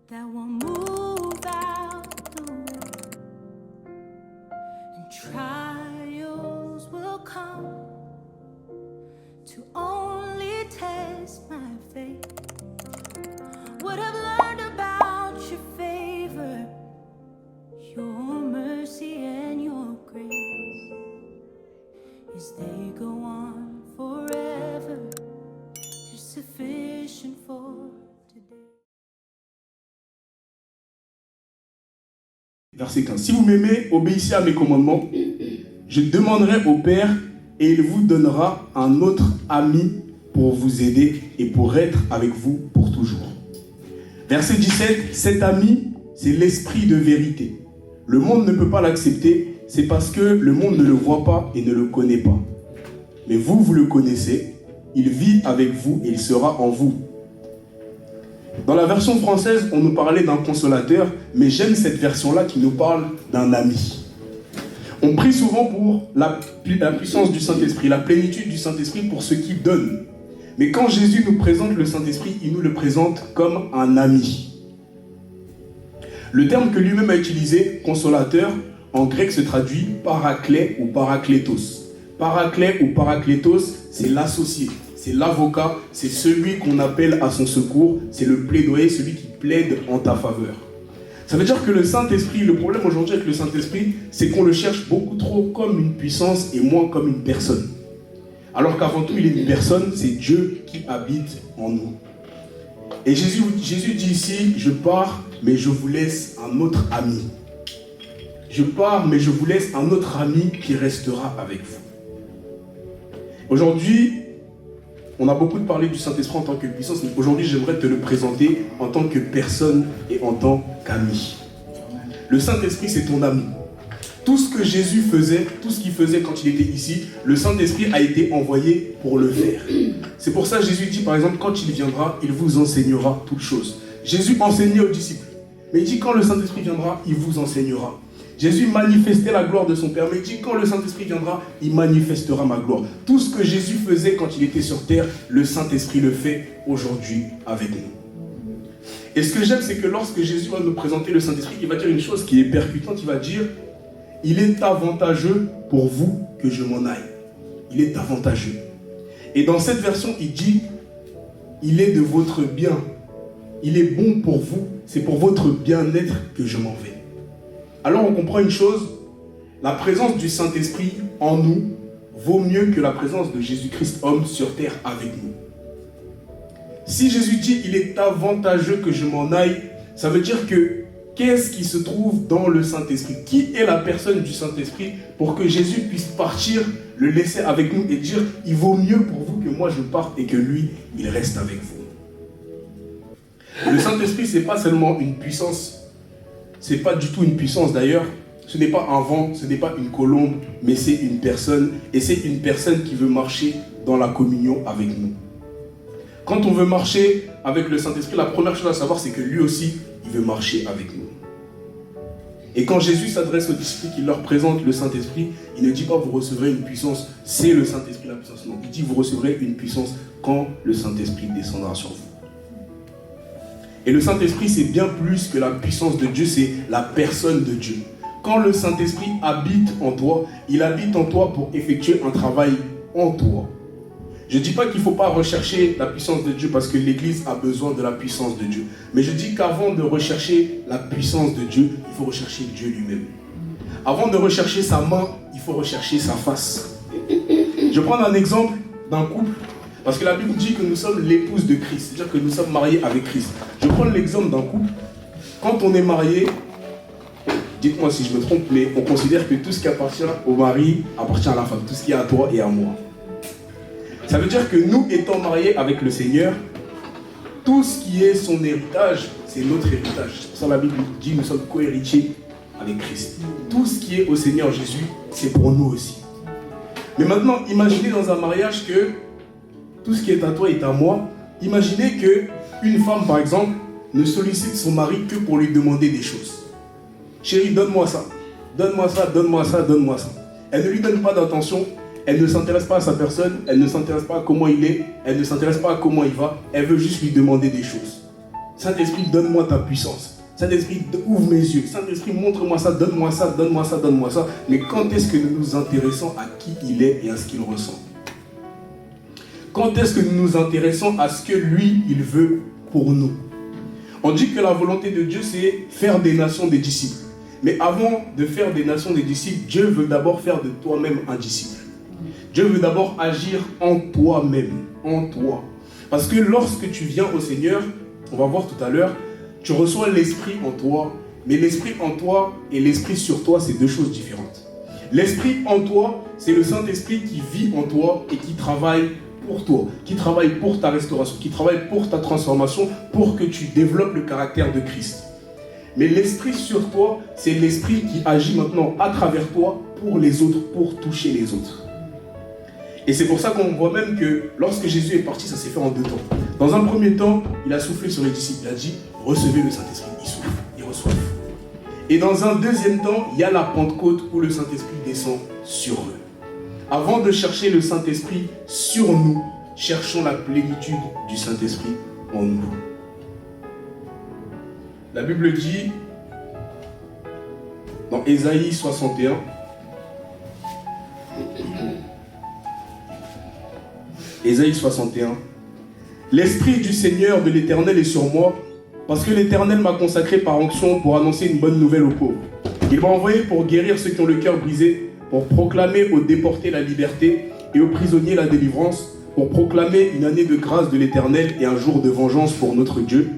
that will move out the way, and trials will come to only test my faith. What I've learned about your favor, your mercy and your grace, is they go on forever. They're sufficient for today. Verset 15. Si vous m'aimez, obéissez à mes commandements. Je demanderai au Père et il vous donnera un autre ami pour vous aider et pour être avec vous pour toujours. Verset 17. Cet ami, c'est l'esprit de vérité. Le monde ne peut pas l'accepter, c'est parce que le monde ne le voit pas et ne le connaît pas. Mais vous, vous le connaissez, il vit avec vous et il sera en vous. Dans la version française, on nous parlait d'un consolateur, mais j'aime cette version-là qui nous parle d'un ami. On prie souvent pour la puissance du Saint-Esprit, la plénitude du Saint-Esprit pour ce qu'il donne. Mais quand Jésus nous présente le Saint-Esprit, il nous le présente comme un ami. Le terme que lui-même a utilisé, consolateur, en grec se traduit paraclet ou paraklétos. Paraclet ou paraklétos, c'est l'associé, c'est l'avocat, c'est celui qu'on appelle à son secours, c'est le plaidoyer, celui qui plaide en ta faveur. Ça veut dire que le Saint-Esprit, le problème aujourd'hui avec le Saint-Esprit, c'est qu'on le cherche beaucoup trop comme une puissance et moins comme une personne. Alors qu'avant tout, il est une personne, c'est Dieu qui habite en nous. Et Jésus dit ici, je pars, mais je vous laisse un autre ami. Je pars, mais je vous laisse un autre ami qui restera avec vous. Aujourd'hui, on a beaucoup parlé du Saint-Esprit en tant que puissance, mais aujourd'hui, j'aimerais te le présenter en tant que personne et en tant qu'ami. Le Saint-Esprit, c'est ton ami. Tout ce que Jésus faisait, tout ce qu'il faisait quand il était ici, le Saint-Esprit a été envoyé pour le faire. C'est pour ça que Jésus dit, par exemple, quand il viendra, il vous enseignera toutes choses. Jésus enseignait aux disciples. Mais il dit, quand le Saint-Esprit viendra, il vous enseignera. Jésus manifestait la gloire de son Père. Mais il dit, quand le Saint-Esprit viendra, il manifestera ma gloire. Tout ce que Jésus faisait quand il était sur terre, le Saint-Esprit le fait aujourd'hui avec nous. Et ce que j'aime, c'est que lorsque Jésus va nous présenter le Saint-Esprit, il va dire une chose qui est percutante. Il va dire, il est avantageux pour vous que je m'en aille. Il est avantageux. Et dans cette version, il dit, il est de votre bien. Il est bon pour vous. C'est pour votre bien-être que je m'en vais. Alors on comprend une chose, la présence du Saint-Esprit en nous vaut mieux que la présence de Jésus-Christ homme sur terre avec nous. Si Jésus dit il est avantageux que je m'en aille, ça veut dire que qu'est-ce qui se trouve dans le Saint-Esprit? Qui est la personne du Saint-Esprit pour que Jésus puisse partir, le laisser avec nous et dire il vaut mieux pour vous que moi je parte et que lui il reste avec vous. Le Saint-Esprit, c'est pas seulement une puissance. C'est pas du tout une puissance d'ailleurs. Ce n'est pas un vent, ce n'est pas une colombe, mais c'est une personne. Et c'est une personne qui veut marcher dans la communion avec nous. Quand on veut marcher avec le Saint-Esprit, la première chose à savoir, c'est que lui aussi, il veut marcher avec nous. Et quand Jésus s'adresse aux disciples, qu'il leur présente le Saint-Esprit, il ne dit pas vous recevrez une puissance, c'est le Saint-Esprit la puissance. Non, il dit vous recevrez une puissance quand le Saint-Esprit descendra sur vous. Et le Saint-Esprit, c'est bien plus que la puissance de Dieu, c'est la personne de Dieu. Quand le Saint-Esprit habite en toi, il habite en toi pour effectuer un travail en toi. Je ne dis pas qu'il ne faut pas rechercher la puissance de Dieu parce que l'Église a besoin de la puissance de Dieu. Mais je dis qu'avant de rechercher la puissance de Dieu, il faut rechercher Dieu lui-même. Avant de rechercher sa main, il faut rechercher sa face. Je vais prendre un exemple d'un couple. Parce que la Bible dit que nous sommes l'épouse de Christ, c'est-à-dire que nous sommes mariés avec Christ. Je prends l'exemple d'un couple. Quand on est marié, dites-moi si je me trompe, mais on considère que tout ce qui appartient au mari appartient à la femme, tout ce qui est à toi et à moi. Ça veut dire que nous, étant mariés avec le Seigneur, tout ce qui est son héritage, c'est notre héritage. C'est pour ça que la Bible dit que nous sommes co-héritiers avec Christ. Tout ce qui est au Seigneur Jésus, c'est pour nous aussi. Mais maintenant, imaginez dans un mariage que tout ce qui est à toi est à moi. Imaginez qu'une femme, par exemple, ne sollicite son mari que pour lui demander des choses. Chérie, donne-moi ça. Donne-moi ça, donne-moi ça, donne-moi ça. Elle ne lui donne pas d'attention. Elle ne s'intéresse pas à sa personne. Elle ne s'intéresse pas à comment il est. Elle ne s'intéresse pas à comment il va. Elle veut juste lui demander des choses. Saint-Esprit, donne-moi ta puissance. Saint-Esprit, ouvre mes yeux. Saint-Esprit, montre-moi ça, donne-moi ça, donne-moi ça, donne-moi ça. Mais quand est-ce que nous nous intéressons à qui il est et à ce qu'il ressent? Quand est-ce que nous nous intéressons à ce que lui, il veut pour nous? On dit que la volonté de Dieu, c'est faire des nations des disciples. Mais avant de faire des nations des disciples, Dieu veut d'abord faire de toi-même un disciple. Dieu veut d'abord agir en toi-même, en toi. Parce que lorsque tu viens au Seigneur, on va voir tout à l'heure, tu reçois l'Esprit en toi, mais l'Esprit en toi et l'Esprit sur toi, c'est deux choses différentes. L'Esprit en toi, c'est le Saint-Esprit qui vit en toi et qui travaille pour toi, qui travaille pour ta restauration, qui travaille pour ta transformation, pour que tu développes le caractère de Christ. Mais l'Esprit sur toi, c'est l'Esprit qui agit maintenant à travers toi pour les autres, pour toucher les autres. Et c'est pour ça qu'on voit même que lorsque Jésus est parti, ça s'est fait en deux temps. Dans un premier temps, il a soufflé sur les disciples, il a dit « Recevez le Saint-Esprit ». Ils soufflent, ils reçoivent. Et dans un deuxième temps, il y a la Pentecôte où le Saint-Esprit descend sur eux. Avant de chercher le Saint-Esprit sur nous, cherchons la plénitude du Saint-Esprit en nous. La Bible dit, dans Ésaïe 61, Ésaïe 61, « L'Esprit du Seigneur de l'Éternel est sur moi, parce que l'Éternel m'a consacré par onction pour annoncer une bonne nouvelle aux pauvres. Il m'a envoyé pour guérir ceux qui ont le cœur brisé, pour proclamer aux déportés la liberté et aux prisonniers la délivrance, pour proclamer une année de grâce de l'Éternel et un jour de vengeance pour notre Dieu,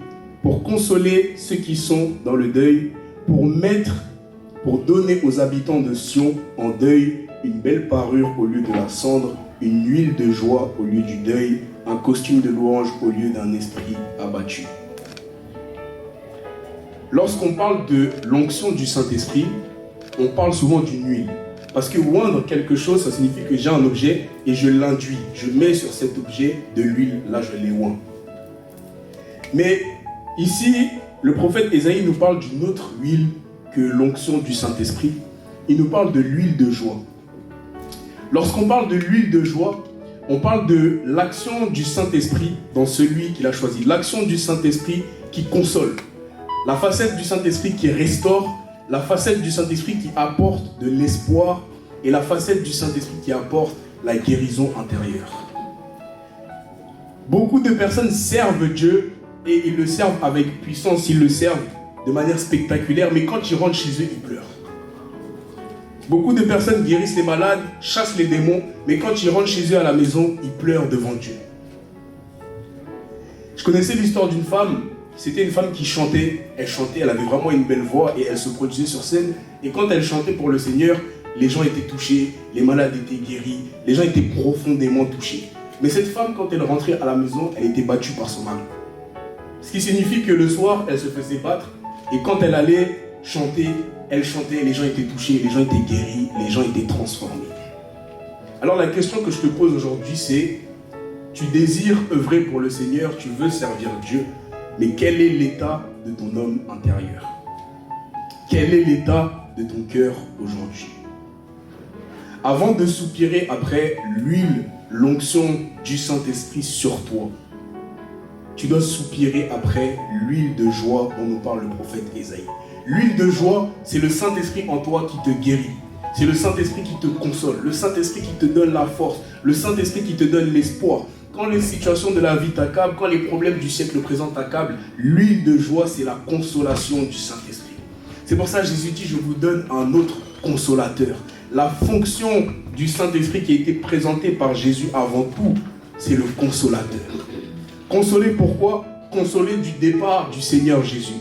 pour consoler ceux qui sont dans le deuil, pour donner aux habitants de Sion en deuil une belle parure au lieu de la cendre, une huile de joie au lieu du deuil, un costume de louange au lieu d'un esprit abattu. » Lorsqu'on parle de l'onction du Saint-Esprit, on parle souvent d'une huile. Parce que oindre quelque chose, ça signifie que j'ai un objet et je l'induis. Je mets sur cet objet de l'huile, là je l'ai oint. Mais ici, le prophète Ésaïe nous parle d'une autre huile que l'onction du Saint-Esprit. Il nous parle de l'huile de joie. Lorsqu'on parle de l'huile de joie, on parle de l'action du Saint-Esprit dans celui qu'il a choisi. L'action du Saint-Esprit qui console. La facette du Saint-Esprit qui restaure. La facette du Saint-Esprit qui apporte de l'espoir. Et la facette du Saint-Esprit qui apporte la guérison intérieure. Beaucoup de personnes servent Dieu et ils le servent avec puissance. Ils le servent de manière spectaculaire. Mais quand ils rentrent chez eux, ils pleurent. Beaucoup de personnes guérissent les malades, chassent les démons, mais quand ils rentrent chez eux à la maison, ils pleurent devant Dieu. Je connaissais l'histoire d'une femme, c'était une femme qui chantait, elle avait vraiment une belle voix et elle se produisait sur scène. Et quand elle chantait pour le Seigneur, les gens étaient touchés, les malades étaient guéris, les gens étaient profondément touchés. Mais cette femme, quand elle rentrait à la maison, elle était battue par son mari. Ce qui signifie que le soir, elle se faisait battre et quand elle allait chanter, elle chantait, les gens étaient touchés, les gens étaient guéris, les gens étaient transformés. Alors la question que je te pose aujourd'hui, c'est, tu désires œuvrer pour le Seigneur, tu veux servir Dieu, mais quel est l'état de ton homme intérieur? Quel est l'état de ton cœur aujourd'hui? Avant de soupirer après l'huile, l'onction du Saint-Esprit sur toi, tu dois soupirer après l'huile de joie dont nous parle le prophète Ésaïe. L'huile de joie, c'est le Saint-Esprit en toi qui te guérit. C'est le Saint-Esprit qui te console, le Saint-Esprit qui te donne la force, le Saint-Esprit qui te donne l'espoir. Quand les situations de la vie t'accablent, quand les problèmes du siècle présent t'accablent, l'huile de joie, c'est la consolation du Saint-Esprit. C'est pour ça que Jésus dit, je vous donne un autre consolateur. La fonction du Saint-Esprit qui a été présentée par Jésus avant tout, c'est le consolateur. Consoler pourquoi? Consoler du départ du Seigneur Jésus.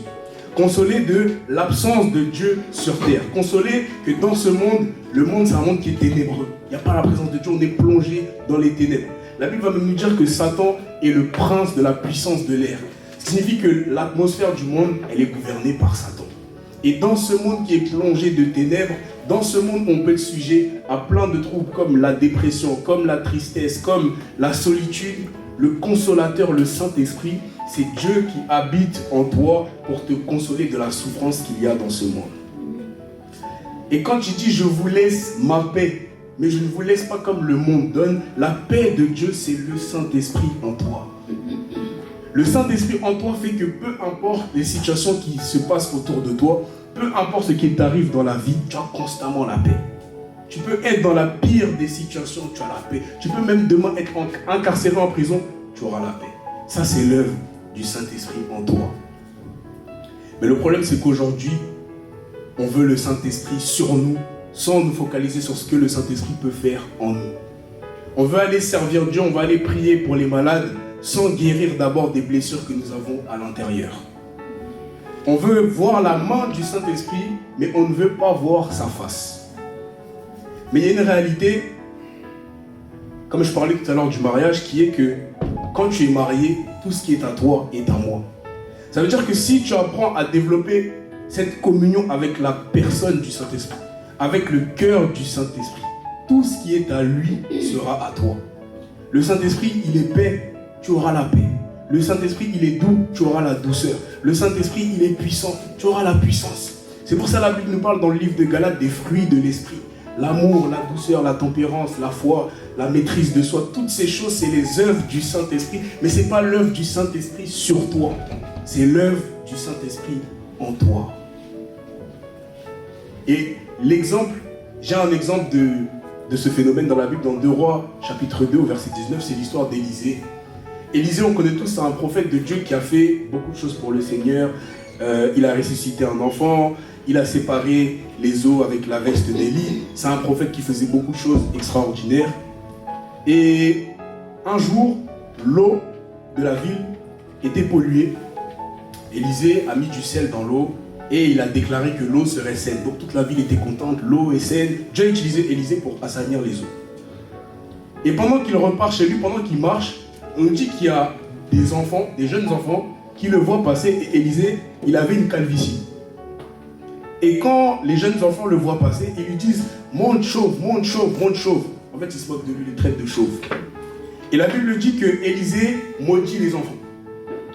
Consoler de l'absence de Dieu sur terre. Consoler que dans ce monde, le monde c'est un monde qui est ténébreux. Il n'y a pas la présence de Dieu, on est plongé dans les ténèbres. La Bible va même nous dire que Satan est le prince de la puissance de l'air. Ce qui signifie que l'atmosphère du monde, elle est gouvernée par Satan. Et dans ce monde qui est plongé de ténèbres, dans ce monde, on peut être sujet à plein de troubles comme la dépression, comme la tristesse, comme la solitude. Le consolateur, le Saint-Esprit, c'est Dieu qui habite en toi pour te consoler de la souffrance qu'il y a dans ce monde. Et quand tu dis « je vous laisse ma paix », mais je ne vous laisse pas comme le monde donne, la paix de Dieu, c'est le Saint-Esprit en toi. Le Saint-Esprit en toi fait que peu importe les situations qui se passent autour de toi, peu importe ce qui t'arrive dans la vie, tu as constamment la paix. Tu peux être dans la pire des situations, tu as la paix. Tu peux même demain être incarcéré en prison, tu auras la paix. Ça, c'est l'œuvre du Saint-Esprit en toi. Mais le problème, c'est qu'aujourd'hui, on veut le Saint-Esprit sur nous, sans nous focaliser sur ce que le Saint-Esprit peut faire en nous. On veut aller servir Dieu, on va aller prier pour les malades, sans guérir d'abord des blessures que nous avons à l'intérieur. On veut voir la main du Saint-Esprit, mais on ne veut pas voir sa face. Mais il y a une réalité, comme je parlais tout à l'heure du mariage, qui est que quand tu es marié, tout ce qui est à toi est à moi. Ça veut dire que si tu apprends à développer cette communion avec la personne du Saint-Esprit, avec le cœur du Saint-Esprit, tout ce qui est à lui sera à toi. Le Saint-Esprit, il est paix, tu auras la paix. Le Saint-Esprit, il est doux, tu auras la douceur. Le Saint-Esprit, il est puissant, tu auras la puissance. C'est pour ça que la Bible nous parle dans le livre de Galates des fruits de l'Esprit. L'amour, la douceur, la tempérance, la foi, la maîtrise de soi. Toutes ces choses, c'est les œuvres du Saint-Esprit. Mais ce n'est pas l'œuvre du Saint-Esprit sur toi. C'est l'œuvre du Saint-Esprit en toi. Et l'exemple, j'ai un exemple de ce phénomène dans la Bible, dans 2 Rois, chapitre 2, au verset 19, c'est l'histoire d'Élisée. Élisée, on connaît tous, c'est un prophète de Dieu qui a fait beaucoup de choses pour le Seigneur. Il a ressuscité un enfant, il a séparé les eaux avec la veste d'Élie. C'est un prophète qui faisait beaucoup de choses extraordinaires. Et un jour, l'eau de la ville était polluée. Élisée a mis du sel dans l'eau et il a déclaré que l'eau serait saine. Donc toute la ville était contente, l'eau est saine. Dieu a utilisé Élisée pour assainir les eaux. Et pendant qu'il repart chez lui, pendant qu'il marche, on nous dit qu'il y a des enfants, des jeunes enfants, qui le voient passer. Et Élisée, il avait une calvitie. Et quand les jeunes enfants le voient passer, ils lui disent « Monte chauve, monte chauve, monte chauve ». En fait, ils se moquent de lui, ils le traitent de chauve. Et la Bible dit que Élisée maudit les enfants.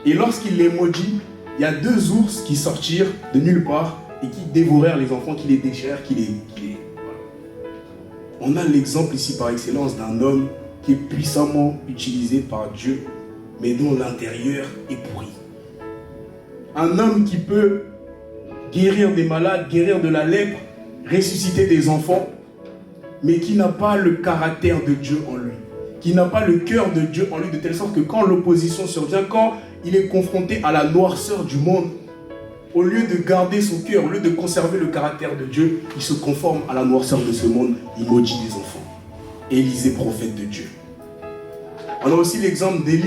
Et lorsqu'il les maudit, il y a 2 ours qui sortirent de nulle part et qui dévorèrent les enfants, qui les déchirèrent, qui les... On a l'exemple ici par excellence d'un homme qui est puissamment utilisé par Dieu, mais dont l'intérieur est pourri. Un homme qui peut guérir des malades, guérir de la lèpre, ressusciter des enfants, mais qui n'a pas le caractère de Dieu en lui, qui n'a pas le cœur de Dieu en lui, de telle sorte que quand l'opposition survient, quand il est confronté à la noirceur du monde, au lieu de garder son cœur, au lieu de conserver le caractère de Dieu, il se conforme à la noirceur de ce monde, il maudit les enfants. Élisée, prophète de Dieu. On a aussi l'exemple d'Élie,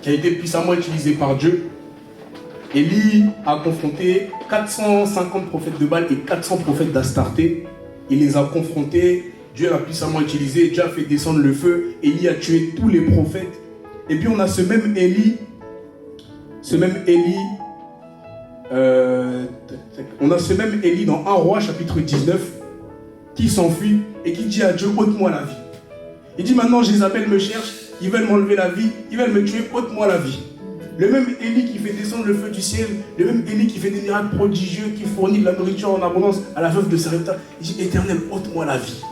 qui a été puissamment utilisé par Dieu. Élie a confronté 450 prophètes de Baal et 400 prophètes d'Astarté. Il les a confrontés, Dieu l'a puissamment utilisé, Dieu a fait descendre le feu, Élie a tué tous les prophètes. Et puis on a ce même Élie, dans 1 Roi chapitre 19, qui s'enfuit et qui dit à Dieu, ôte-moi la vie. Il dit maintenant Jézabel me cherche, ils veulent m'enlever la vie, ils veulent me tuer, ôte-moi la vie. Le même Élie qui fait descendre le feu du ciel, le même Élie qui fait des miracles prodigieux, qui fournit de la nourriture en abondance à la veuve de Sarepta, il dit éternel, ôte-moi la vie.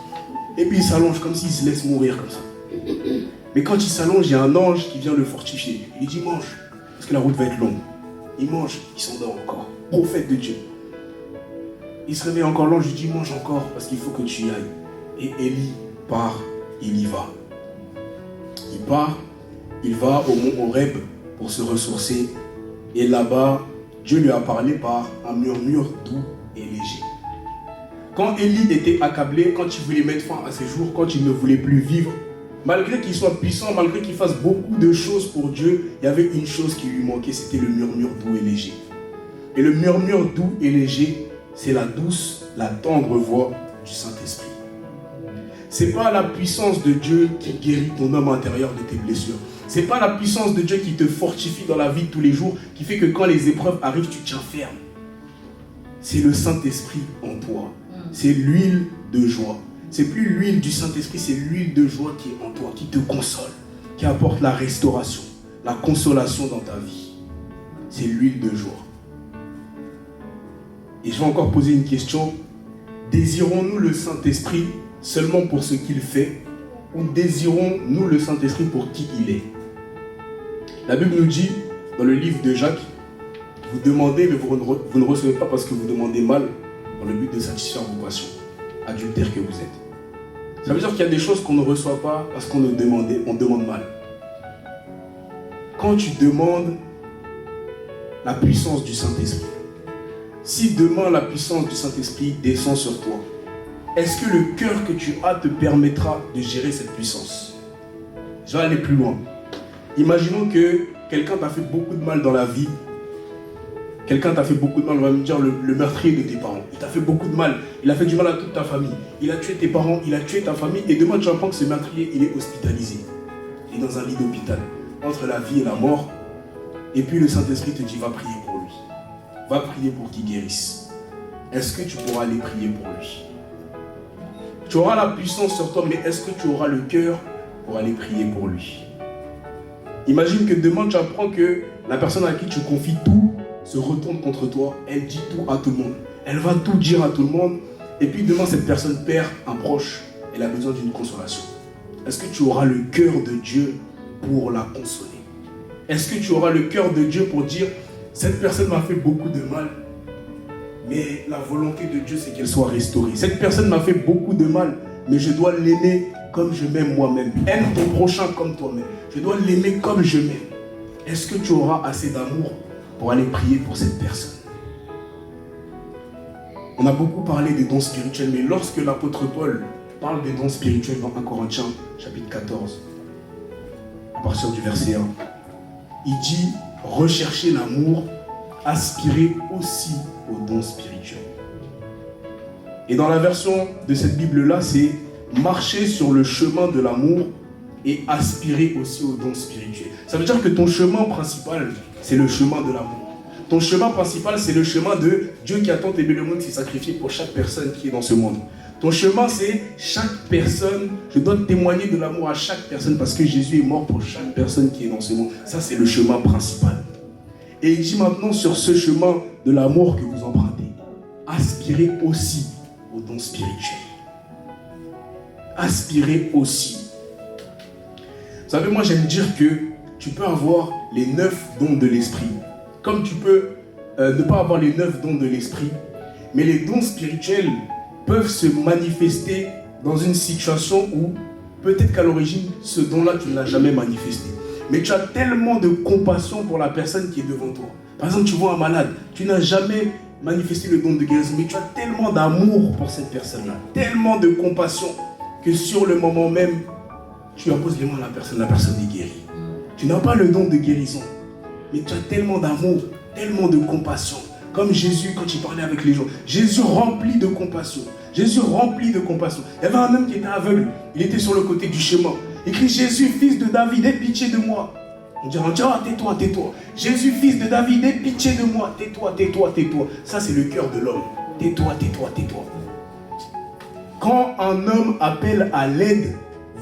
Et puis il s'allonge comme s'il se laisse mourir comme ça. Mais quand il s'allonge, il y a un ange qui vient le fortifier. Il dit mange, parce que la route va être longue. Il mange, il s'endort encore. Prophète de Dieu. Il se réveille encore, l'ange lui dit mange encore, parce qu'il faut que tu y ailles. Et Élie part, il y va. Il part, il va au mont Horeb pour se ressourcer. Et là-bas, Dieu lui a parlé par un murmure doux et léger. Quand Élie était accablé, quand il voulait mettre fin à ses jours, quand il ne voulait plus vivre, malgré qu'il soit puissant, malgré qu'il fasse beaucoup de choses pour Dieu, il y avait une chose qui lui manquait, c'était le murmure doux et léger. Et le murmure doux et léger, c'est la douce, la tendre voix du Saint-Esprit. Ce n'est pas la puissance de Dieu qui guérit ton homme intérieur de tes blessures. Ce n'est pas la puissance de Dieu qui te fortifie dans la vie de tous les jours, qui fait que quand les épreuves arrivent, tu tiens ferme. C'est le Saint-Esprit en toi. C'est l'huile de joie. C'est plus l'huile du Saint-Esprit, c'est l'huile de joie qui est en toi, qui te console, qui apporte la restauration, la consolation dans ta vie. C'est l'huile de joie. Et je vais encore poser une question. Désirons-nous le Saint-Esprit seulement pour ce qu'il fait, ou désirons-nous le Saint-Esprit pour qui il est? La Bible nous dit, dans le livre de Jacques, vous demandez, mais vous ne recevez pas parce que vous demandez mal, dans le but de satisfaire vos passions. Adultère que vous êtes. Ça veut dire qu'il y a des choses qu'on ne reçoit pas parce qu'on demande mal. Quand tu demandes la puissance du Saint-Esprit, si demain la puissance du Saint-Esprit descend sur toi, est-ce que le cœur que tu as te permettra de gérer cette puissance? Je vais aller plus loin. Imaginons que quelqu'un t'a fait beaucoup de mal dans la vie. Quelqu'un t'a fait beaucoup de mal, on va me dire le meurtrier de tes parents. Il t'a fait beaucoup de mal. Il a fait du mal à toute ta famille. Il a tué tes parents, il a tué ta famille. Et demain, tu apprends que ce meurtrier, il est hospitalisé. Il est dans un lit d'hôpital. Entre la vie et la mort. Et puis le Saint-Esprit te dit, va prier pour lui. Va prier pour qu'il guérisse. Est-ce que tu pourras aller prier pour lui? Tu auras la puissance sur toi, mais est-ce que tu auras le cœur pour aller prier pour lui? Imagine que demain, tu apprends que la personne à qui tu confies tout se retourne contre toi, elle dit tout à tout le monde. Elle va tout dire à tout le monde. Et puis demain, cette personne perd un proche. Elle a besoin d'une consolation. Est-ce que tu auras le cœur de Dieu pour la consoler? Est-ce que tu auras le cœur de Dieu pour dire, cette personne m'a fait beaucoup de mal, mais la volonté de Dieu, c'est qu'elle soit restaurée. Cette personne m'a fait beaucoup de mal, mais je dois l'aimer comme je m'aime moi-même. Aime ton prochain comme toi-même. Je dois l'aimer comme je m'aime. Est-ce que tu auras assez d'amour pour aller prier pour cette personne? On a beaucoup parlé des dons spirituels, mais lorsque l'apôtre Paul parle des dons spirituels dans 1 Corinthiens, chapitre 14, à partir du verset 1, il dit « Recherchez l'amour, aspirez aussi aux dons spirituels. » Et dans la version de cette Bible-là, c'est « Marchez sur le chemin de l'amour et aspirez aussi aux dons spirituels. » Ça veut dire que ton chemin principal, c'est le chemin de l'amour. Ton chemin principal, c'est le chemin de Dieu qui a tant aimé le monde, qui s'est sacrifié pour chaque personne qui est dans ce monde. Ton chemin, c'est chaque personne. Je dois témoigner de l'amour à chaque personne parce que Jésus est mort pour chaque personne qui est dans ce monde. Ça, c'est le chemin principal. Et il dit maintenant, sur ce chemin de l'amour que vous empruntez, aspirez aussi aux dons spirituels. Aspirez aussi. Vous savez, moi, j'aime dire que tu peux avoir les 9 dons de l'esprit. Comme tu peux ne pas avoir les 9 dons de l'esprit. Mais les dons spirituels peuvent se manifester dans une situation où peut-être qu'à l'origine, ce don-là, tu ne l'as jamais manifesté. Mais tu as tellement de compassion pour la personne qui est devant toi. Par exemple, tu vois un malade, tu n'as jamais manifesté le don de guérison, mais tu as tellement d'amour pour cette personne-là, tellement de compassion, que sur le moment même, tu imposes les mains à la personne est guérie. Tu n'as pas le don de guérison, mais tu as tellement d'amour, tellement de compassion. Comme Jésus, quand il parlait avec les gens. Jésus rempli de compassion. Jésus rempli de compassion. Il y avait un homme qui était aveugle. Il était sur le côté du chemin. Il crie, Jésus, fils de David, aie pitié de moi. On dirait, tais-toi, tais-toi. Jésus, fils de David, aie pitié de moi. Tais-toi, tais-toi, tais-toi. Ça, c'est le cœur de l'homme. Tais-toi, tais-toi, tais-toi. Quand un homme appelle à l'aide,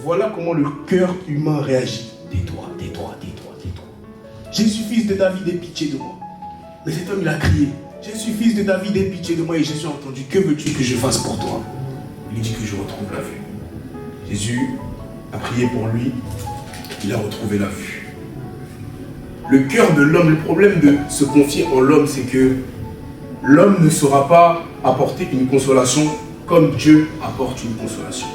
voilà comment le cœur humain réagit. Tais-toi, tais-toi, tais-toi, tais-toi. Jésus, fils de David, aie pitié de moi. Mais cet homme, il a crié, Jésus, fils de David, aie pitié de moi. Et Jésus a entendu, que veux-tu que je fasse pour toi? Il dit que je retrouve la vue. Jésus a prié pour lui, il a retrouvé la vue. Le cœur de l'homme, le problème de se confier en l'homme, c'est que l'homme ne saura pas apporter une consolation comme Dieu apporte une consolation.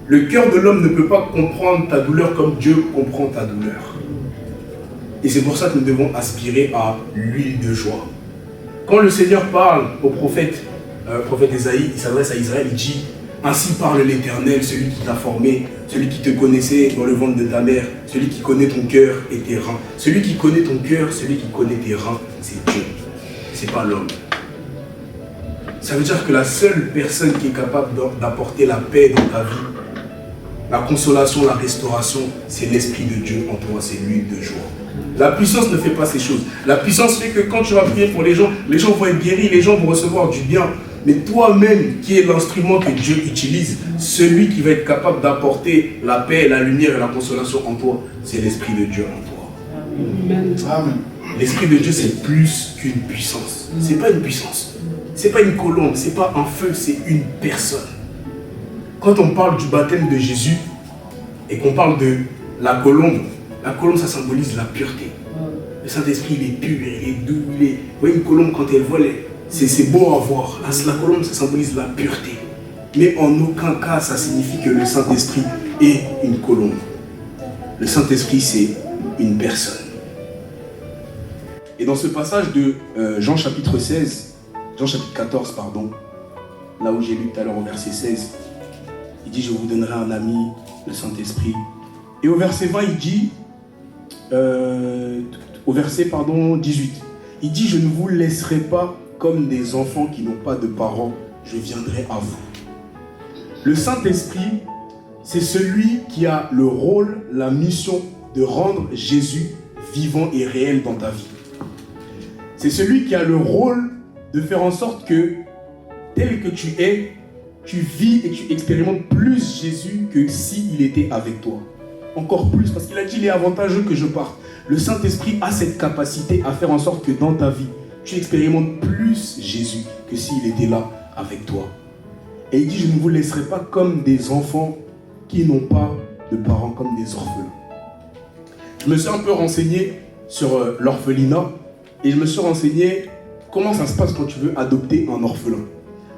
Le cœur de l'homme ne peut pas comprendre ta douleur comme Dieu comprend ta douleur. Et c'est pour ça que nous devons aspirer à l'huile de joie. Quand le Seigneur parle au prophète Ésaïe, il s'adresse à Israël, il dit « Ainsi parle l'Éternel, celui qui t'a formé, celui qui te connaissait dans le ventre de ta mère, celui qui connaît ton cœur et tes reins. Celui qui connaît ton cœur, celui qui connaît tes reins, c'est Dieu. C'est pas l'homme. » Ça veut dire que la seule personne qui est capable d'apporter la paix dans ta vie, la consolation, la restauration, c'est l'Esprit de Dieu en toi, c'est l'huile de joie. La puissance ne fait pas ces choses. La puissance fait que quand tu vas prier pour les gens vont être guéris, les gens vont recevoir du bien. Mais toi-même, qui est l'instrument que Dieu utilise, celui qui va être capable d'apporter la paix, la lumière et la consolation en toi, c'est l'Esprit de Dieu en toi. Amen. L'Esprit de Dieu, c'est plus qu'une puissance. C'est pas une puissance. C'est pas une colombe, c'est pas un feu, c'est une personne. Quand on parle du baptême de Jésus et qu'on parle de la colombe, La colombe, ça symbolise la pureté. Le Saint-Esprit, il est pur, il est doux. Vous voyez, une colombe, quand elle vole, c'est beau à voir. La colombe, ça symbolise la pureté. Mais en aucun cas, ça signifie que le Saint-Esprit est une colombe. Le Saint-Esprit, c'est une personne. Et dans ce passage de Jean chapitre 14, pardon, là où j'ai lu tout à l'heure au verset 16, il dit, je vous donnerai un ami, le Saint-Esprit. Et au verset 20, il dit, au verset 18, il dit, je ne vous laisserai pas comme des enfants qui n'ont pas de parents, je viendrai à vous. Le Saint-Esprit, c'est celui qui a le rôle, la mission de rendre Jésus vivant et réel dans ta vie. C'est celui qui a le rôle de faire en sorte que, tel que tu es, tu vis et tu expérimentes plus Jésus que s'il était avec toi. Encore plus, parce qu'il a dit, il est avantageux que je parte. Le Saint-Esprit a cette capacité à faire en sorte que dans ta vie, tu expérimentes plus Jésus que s'il était là avec toi. Et il dit, je ne vous laisserai pas comme des enfants qui n'ont pas de parents, comme des orphelins. Je me suis un peu renseigné sur l'orphelinat et je me suis renseigné comment ça se passe quand tu veux adopter un orphelin.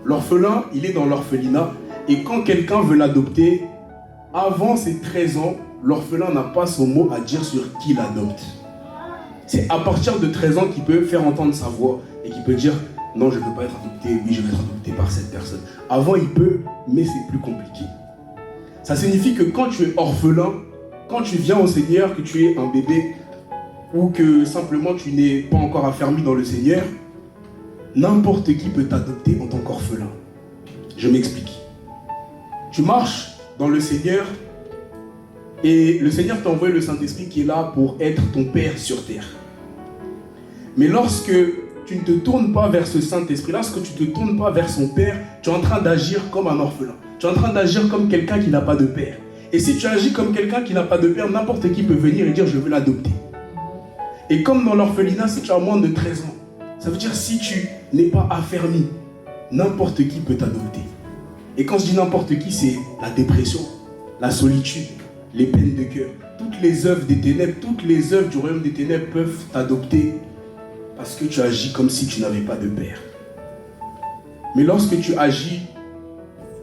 L'orphelin, il est dans l'orphelinat et quand quelqu'un veut l'adopter, avant ses 13 ans, l'orphelin n'a pas son mot à dire sur qui l'adopte. C'est à partir de 13 ans qu'il peut faire entendre sa voix et qu'il peut dire non, je ne peux pas être adopté, oui, je vais être adopté par cette personne. Avant, il peut, mais c'est plus compliqué. Ça signifie que quand tu es orphelin, quand tu viens au Seigneur, que tu es un bébé ou que simplement tu n'es pas encore affermi dans le Seigneur, n'importe qui peut t'adopter en tant qu'orphelin. Je m'explique. Tu marches dans le Seigneur et le Seigneur t'a envoyé le Saint-Esprit qui est là pour être ton Père sur terre. Mais lorsque tu ne te tournes pas vers ce Saint-Esprit, lorsque tu ne te tournes pas vers son Père, tu es en train d'agir comme un orphelin. Tu es en train d'agir comme quelqu'un qui n'a pas de Père. Et si tu agis comme quelqu'un qui n'a pas de Père, n'importe qui peut venir et dire je veux l'adopter. Et comme dans l'orphelinat, si tu as moins de 13 ans, ça veut dire si tu n'es pas affermi, n'importe qui peut t'adopter. Et quand je dis n'importe qui, c'est la dépression, la solitude, les peines de cœur. Toutes les œuvres des ténèbres, toutes les œuvres du royaume des ténèbres peuvent t'adopter parce que tu agis comme si tu n'avais pas de Père. Mais lorsque tu agis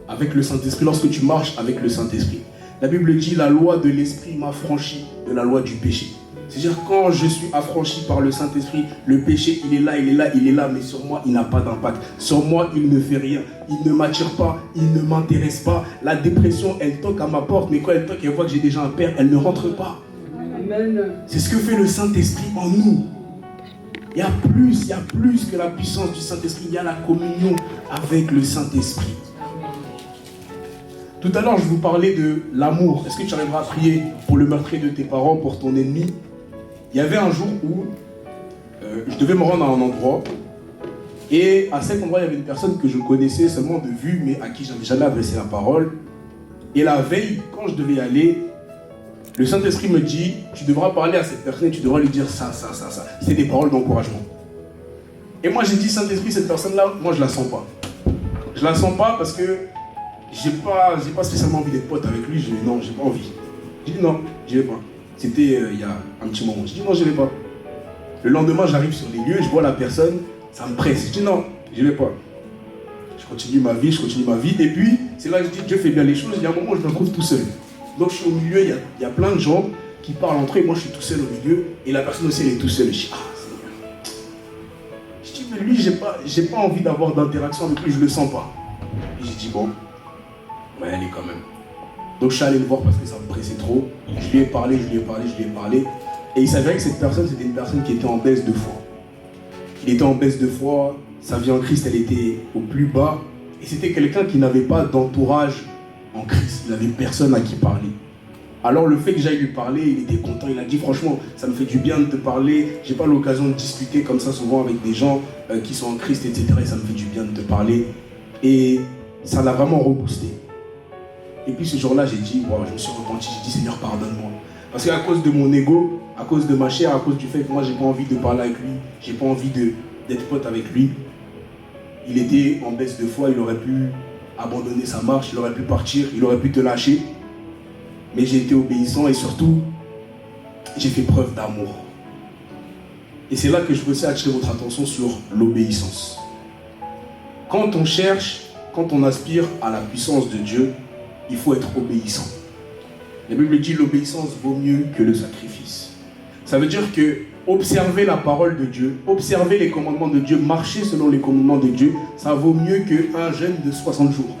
avec le Saint-Esprit, lorsque tu marches avec le Saint-Esprit, la Bible dit la loi de l'Esprit m'a franchi de la loi du péché. C'est-à-dire quand je suis affranchi par le Saint-Esprit, le péché il est là, il est là, il est là, mais sur moi il n'a pas d'impact. Sur moi il ne fait rien, il ne m'attire pas, il ne m'intéresse pas. La dépression elle toque à ma porte, mais quand elle toque, elle voit que j'ai déjà un Père, elle ne rentre pas. Amen. C'est ce que fait le Saint-Esprit en nous. Il y a plus que la puissance du Saint-Esprit, il y a la communion avec le Saint-Esprit. Tout à l'heure, je vous parlais de l'amour. Est-ce que tu arriveras à prier pour le meurtrier de tes parents, pour ton ennemi? Il y avait un jour où je devais me rendre à un endroit. Et à cet endroit, il y avait une personne que je connaissais seulement de vue, mais à qui je n'avais jamais adressé la parole. Et la veille, quand je devais y aller, le Saint-Esprit me dit, tu devras parler à cette personne et tu devras lui dire ça. C'est des paroles d'encouragement. Et moi, j'ai dit, Saint-Esprit, cette personne-là, moi, je la sens pas. Je la sens pas parce que j'ai pas spécialement envie d'être pote avec lui. Je dis non, j'ai pas envie. J'ai dit non, je vais pas. C'était il y a un petit moment. Je dis non, je vais pas. Le lendemain, j'arrive sur les lieux, je vois la personne, ça me presse. Je dis non, je vais pas. Je continue ma vie. Et puis, c'est là que je dis Dieu fait bien les choses. Il y a un moment où je me retrouve tout seul. Donc je suis au milieu, il y a plein de gens qui parlent entre eux et moi je suis tout seul au milieu. Et la personne aussi elle est tout seule. Je dis Seigneur. Je dis mais lui j'ai pas envie d'avoir d'interaction avec lui, je le sens pas. Et j'ai dit bon, on va y aller quand même. Donc je suis allé le voir parce que ça me pressait trop. Je lui ai parlé. Et il s'avérait que cette personne c'était une personne qui était en baisse de foi. Il était en baisse de foi, sa vie en Christ elle était au plus bas. Et c'était quelqu'un qui n'avait pas d'entourage en Christ, il n'avait personne à qui parler. Alors le fait que j'aille lui parler, il était content, il a dit franchement, ça me fait du bien de te parler, j'ai pas l'occasion de discuter comme ça souvent avec des gens qui sont en Christ, etc. Et ça me fait du bien de te parler. Et ça l'a vraiment reboosté. Et puis ce jour-là, j'ai dit, wow, je me suis repenti, j'ai dit Seigneur, pardonne-moi. Parce qu'à cause de mon ego, à cause de ma chair, à cause du fait que moi j'ai pas envie de parler avec lui, j'ai pas envie d'être pote avec lui. Il était en baisse de foi, il aurait pu abandonner sa marche, il aurait pu partir, il aurait pu te lâcher. Mais j'ai été obéissant et surtout, j'ai fait preuve d'amour. Et c'est là que je veux aussi attirer votre attention sur l'obéissance. Quand on cherche, quand on aspire à la puissance de Dieu, il faut être obéissant. La Bible dit l'obéissance vaut mieux que le sacrifice. Ça veut dire que observer la parole de Dieu, observer les commandements de Dieu, marcher selon les commandements de Dieu, ça vaut mieux qu'un jeûne de 60 jours.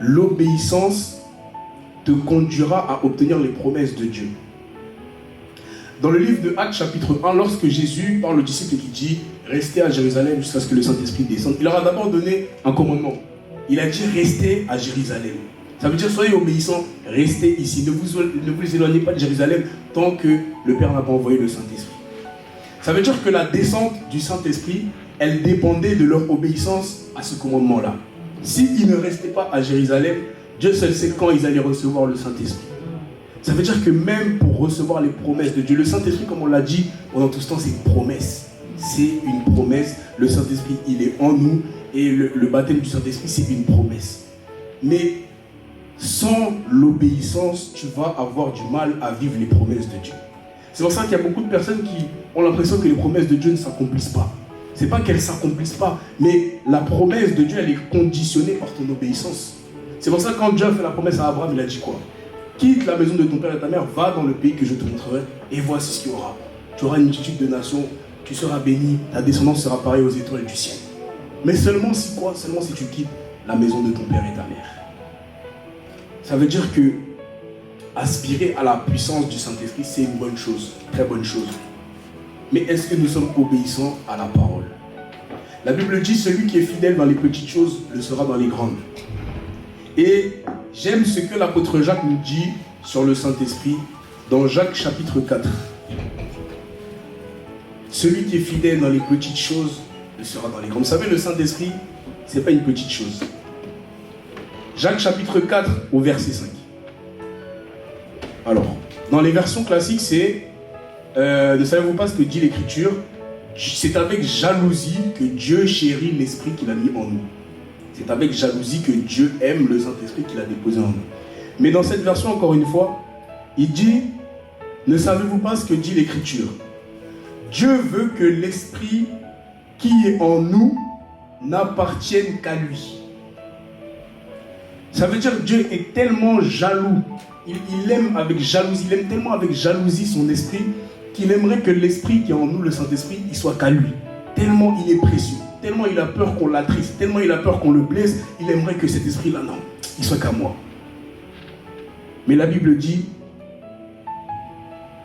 L'obéissance te conduira à obtenir les promesses de Dieu. Dans le livre de Actes chapitre 1, lorsque Jésus parle aux disciples qui dit « Restez à Jérusalem jusqu'à ce que le Saint-Esprit descende », il leur a d'abord donné un commandement. Il a dit « Restez à Jérusalem ». Ça veut dire « Soyez obéissants, restez ici, ne vous éloignez pas de Jérusalem tant que le Père n'a pas envoyé le Saint-Esprit ». Ça veut dire que la descente du Saint-Esprit, elle dépendait de leur obéissance à ce commandement-là. S'ils ne restaient pas à Jérusalem, Dieu seul sait quand ils allaient recevoir le Saint-Esprit. Ça veut dire que même pour recevoir les promesses de Dieu, le Saint-Esprit, comme on l'a dit pendant tout ce temps, c'est une promesse. C'est une promesse. Le Saint-Esprit, il est en nous. Et le baptême du Saint-Esprit, c'est une promesse. Mais sans l'obéissance, tu vas avoir du mal à vivre les promesses de Dieu. C'est pour ça qu'il y a beaucoup de personnes qui ont l'impression que les promesses de Dieu ne s'accomplissent pas. C'est pas qu'elles ne s'accomplissent pas, mais la promesse de Dieu, elle est conditionnée par ton obéissance. C'est pour ça que quand Dieu a fait la promesse à Abraham, il a dit quoi? Quitte la maison de ton père et ta mère, va dans le pays que je te montrerai, et voici ce qu'il y aura. Tu auras une multitude de nations, tu seras béni, ta descendance sera pareille aux étoiles du ciel. Mais seulement si quoi? Seulement si tu quittes la maison de ton père et ta mère. Ça veut dire que aspirer à la puissance du Saint-Esprit, c'est une bonne chose, très bonne chose. Mais est-ce que nous sommes obéissants à la parole? La Bible dit, celui qui est fidèle dans les petites choses le sera dans les grandes. Et j'aime ce que l'apôtre Jacques nous dit sur le Saint-Esprit dans Jacques chapitre 4. Celui qui est fidèle dans les petites choses le sera dans les grandes. Vous savez, le Saint-Esprit, ce n'est pas une petite chose. Jacques chapitre 4 au verset 5. Alors, dans les versions classiques, c'est ne savez-vous pas ce que dit l'Écriture? C'est avec jalousie que Dieu chérit l'Esprit qu'il a mis en nous. C'est avec jalousie que Dieu aime le Saint-Esprit qu'il a déposé en nous. Mais dans cette version, encore une fois, il dit, ne savez-vous pas ce que dit l'Écriture? Dieu veut que l'Esprit qui est en nous n'appartienne qu'à lui. Ça veut dire que Dieu est tellement jaloux, il aime avec jalousie, il aime tellement avec jalousie son esprit, qu'il aimerait que l'esprit qui est en nous, le Saint-Esprit, il soit qu'à lui. Tellement il est précieux, tellement il a peur qu'on l'attriste, tellement il a peur qu'on le blesse, il aimerait que cet esprit-là, non, il soit qu'à moi. Mais la Bible dit,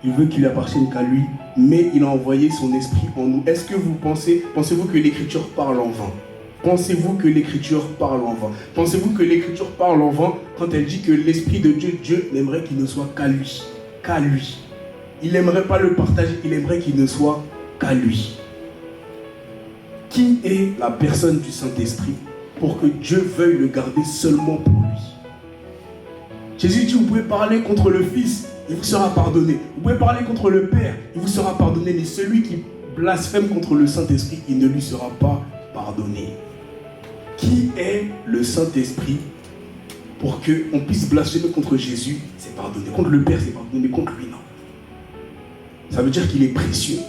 il veut qu'il appartienne qu'à lui, mais il a envoyé son esprit en nous. Est-ce que vous pensez-vous que l'Écriture parle en vain? Pensez-vous que l'Écriture parle en vain? Pensez-vous que l'Écriture parle en vain quand elle dit que l'Esprit de Dieu, Dieu n'aimerait qu'il ne soit qu'à lui? Qu'à lui. Il n'aimerait pas le partager, il aimerait qu'il ne soit qu'à lui. Qui est la personne du Saint-Esprit pour que Dieu veuille le garder seulement pour lui? Jésus dit, vous pouvez parler contre le Fils, il vous sera pardonné. Vous pouvez parler contre le Père, il vous sera pardonné. Mais celui qui blasphème contre le Saint-Esprit, il ne lui sera pas pardonné. Qui est le Saint-Esprit pour qu'on puisse blasphémer contre Jésus? C'est pardonné. Contre le Père, c'est pardonné, mais contre lui, non. Ça veut dire qu'il est précieux.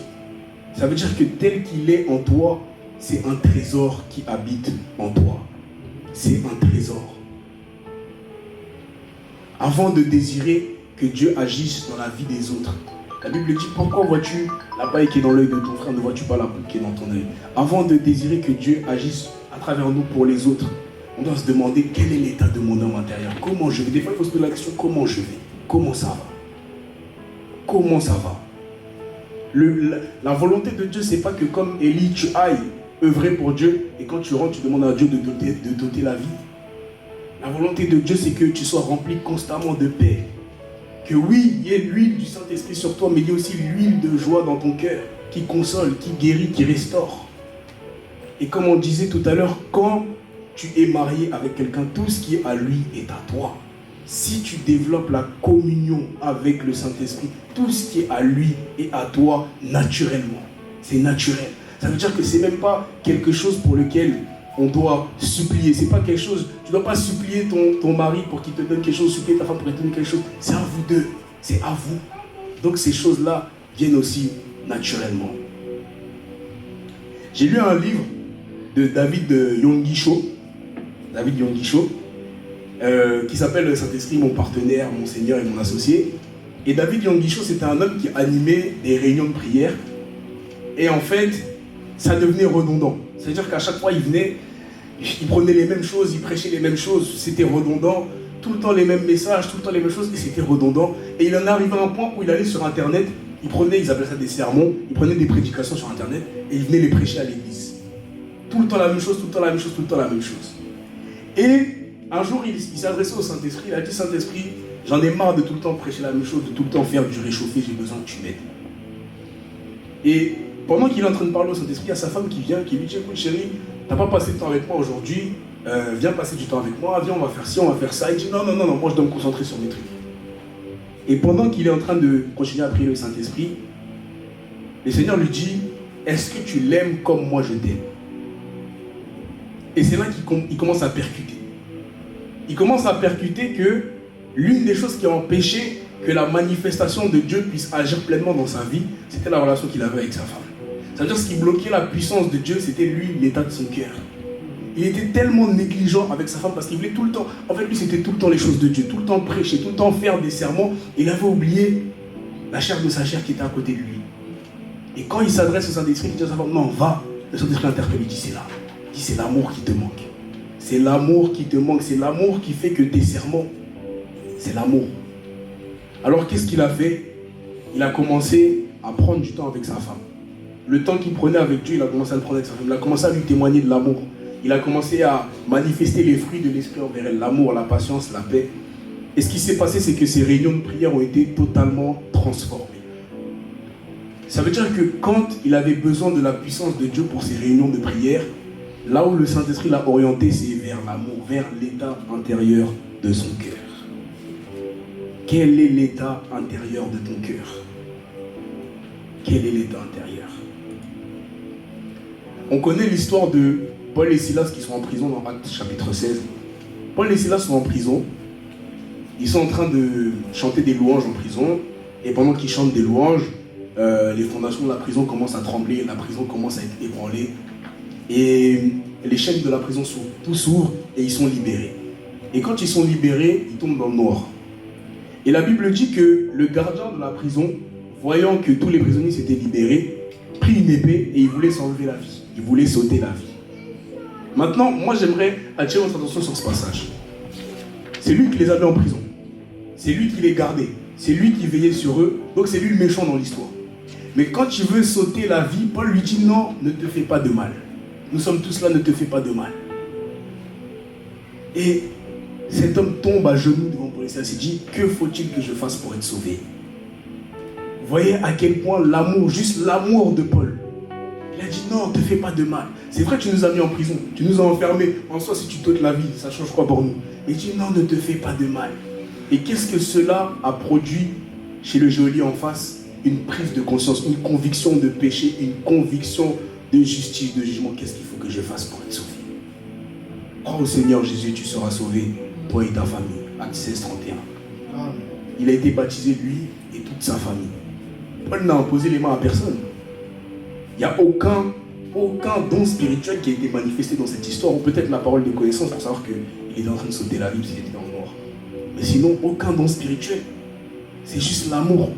Ça veut dire que tel qu'il est en toi, c'est un trésor qui habite en toi. C'est un trésor. Avant de désirer que Dieu agisse dans la vie des autres, la Bible dit, pourquoi vois-tu la paille qui est dans l'œil de ton frère, ne vois-tu pas la boule qui est dans ton œil? Avant de désirer que Dieu agisse à travers nous pour les autres, on doit se demander quel est l'état de mon homme intérieur. Comment je vais? Des fois, il faut se poser la question, comment je vais? Comment ça va? Comment ça va? La volonté de Dieu, c'est pas que comme Élie, tu ailles œuvrer pour Dieu et quand tu rentres, tu demandes à Dieu de doter la vie. La volonté de Dieu, c'est que tu sois rempli constamment de paix. Que oui, il y ait l'huile du Saint-Esprit sur toi, mais il y a aussi l'huile de joie dans ton cœur qui console, qui guérit, qui restaure. Et comme on disait tout à l'heure, quand tu es marié avec quelqu'un, tout ce qui est à lui est à toi. Si tu développes la communion avec le Saint-Esprit, tout ce qui est à lui est à toi naturellement. C'est naturel. Ça veut dire que c'est même pas quelque chose pour lequel on doit supplier. C'est pas quelque chose, tu dois pas supplier ton mari pour qu'il te donne quelque chose, supplier ta femme pour qu'elle te donne quelque chose. C'est à vous deux, c'est à vous. Donc ces choses-là viennent aussi naturellement. J'ai lu un livre de David Yonggi Cho, qui s'appelle Le Saint-Esprit, mon partenaire, mon Seigneur et mon associé. Et David Yonggi Cho, c'était un homme qui animait des réunions de prière. Et en fait, ça devenait redondant. C'est-à-dire qu'à chaque fois, il venait, il prenait les mêmes choses, il prêchait les mêmes choses, c'était redondant. Tout le temps les mêmes messages, tout le temps les mêmes choses, et c'était redondant. Et il en arrivait à un point où il allait sur Internet, ils appelaient ça des sermons, il prenait des prédications sur Internet, et il venait les prêcher à l'église. Tout le temps la même chose, tout le temps la même chose, tout le temps la même chose. Et un jour, il s'adressait au Saint-Esprit, il a dit, Saint-Esprit, j'en ai marre de tout le temps prêcher la même chose, de tout le temps faire du réchauffé, j'ai besoin que tu m'aides. Et pendant qu'il est en train de parler au Saint-Esprit, il y a sa femme qui vient, qui lui dit, écoute chérie, t'as pas passé de temps avec moi aujourd'hui, viens passer du temps avec moi, viens, on va faire ci, on va faire ça. Il dit, non, moi je dois me concentrer sur mes trucs. Et pendant qu'il est en train de continuer à prier le Saint-Esprit, le Seigneur lui dit, est-ce que tu l'aimes comme moi je t'aime? Et c'est là qu'il commence à percuter. Il commence à percuter que l'une des choses qui a empêché que la manifestation de Dieu puisse agir pleinement dans sa vie, c'était la relation qu'il avait avec sa femme. C'est-à-dire ce qui bloquait la puissance de Dieu, c'était lui, l'état de son cœur. Il était tellement négligent avec sa femme parce qu'il voulait tout le temps, en fait lui c'était tout le temps les choses de Dieu, tout le temps prêcher, tout le temps faire des sermons. Il avait oublié la chair de sa chair qui était à côté de lui. Et quand il s'adresse au Saint-Esprit, il dit à sa femme, non, va. Le Saint-Esprit interpelle, il dit, c'est là. Il dit, c'est l'amour qui te manque. C'est l'amour qui te manque, c'est l'amour qui fait que tes sermons, c'est l'amour. Alors qu'est-ce qu'il a fait? Il a commencé à prendre du temps avec sa femme. Le temps qu'il prenait avec Dieu, il a commencé à le prendre avec sa femme. Il a commencé à lui témoigner de l'amour. Il a commencé à manifester les fruits de l'esprit envers elle, l'amour, la patience, la paix. Et ce qui s'est passé, c'est que ces réunions de prière ont été totalement transformées. Ça veut dire que quand il avait besoin de la puissance de Dieu pour ces réunions de prière, là où le Saint-Esprit l'a orienté, c'est vers l'amour, vers l'état intérieur de son cœur. Quel est l'état intérieur de ton cœur? Quel est l'état intérieur? On connaît l'histoire de Paul et Silas qui sont en prison dans Actes chapitre 16. Paul et Silas sont en prison. Ils sont en train de chanter des louanges en prison. Et pendant qu'ils chantent des louanges, les fondations de la prison commencent à trembler. La prison commence à être ébranlée. Et les chaînes de la prison s'ouvrent. Tout s'ouvre et ils sont libérés. Et quand ils sont libérés, ils tombent dans le noir. Et la Bible dit que le gardien de la prison, voyant que tous les prisonniers s'étaient libérés, prit une épée et il voulait s'enlever la vie. Il voulait sauter la vie. Maintenant, moi j'aimerais attirer votre attention sur ce passage. C'est lui qui les avait en prison. C'est lui qui les gardait. C'est lui qui veillait sur eux. Donc c'est lui le méchant dans l'histoire. Mais quand tu veux sauter la vie, Paul lui dit non, ne te fais pas de mal. Nous sommes tous là, ne te fais pas de mal. Et cet homme tombe à genoux devant Paul et Silas et dit, que faut-il que je fasse pour être sauvé? Vous voyez à quel point l'amour, juste l'amour de Paul. Il a dit non, ne te fais pas de mal. C'est vrai que tu nous as mis en prison, tu nous as enfermés. En soi, si tu t'ôtes la vie, ça change quoi pour nous? Mais il dit non, ne te fais pas de mal. Et qu'est-ce que cela a produit chez le geôlier en face? Une prise de conscience, une conviction de péché, une conviction de justice, de jugement. Qu'est-ce qu'il faut que je fasse pour être sauvé? Crois au Seigneur Jésus, tu seras sauvé, toi et ta famille. Actes 16, 31. Il a été baptisé, lui et toute sa famille. Paul n'a imposé les mains à personne. Il n'y a aucun don spirituel qui a été manifesté dans cette histoire, ou peut-être la parole de connaissance pour savoir qu'il est en train de sauter la vie parce qu'il était dans le noir. Mais sinon, aucun don spirituel. C'est juste l'amour.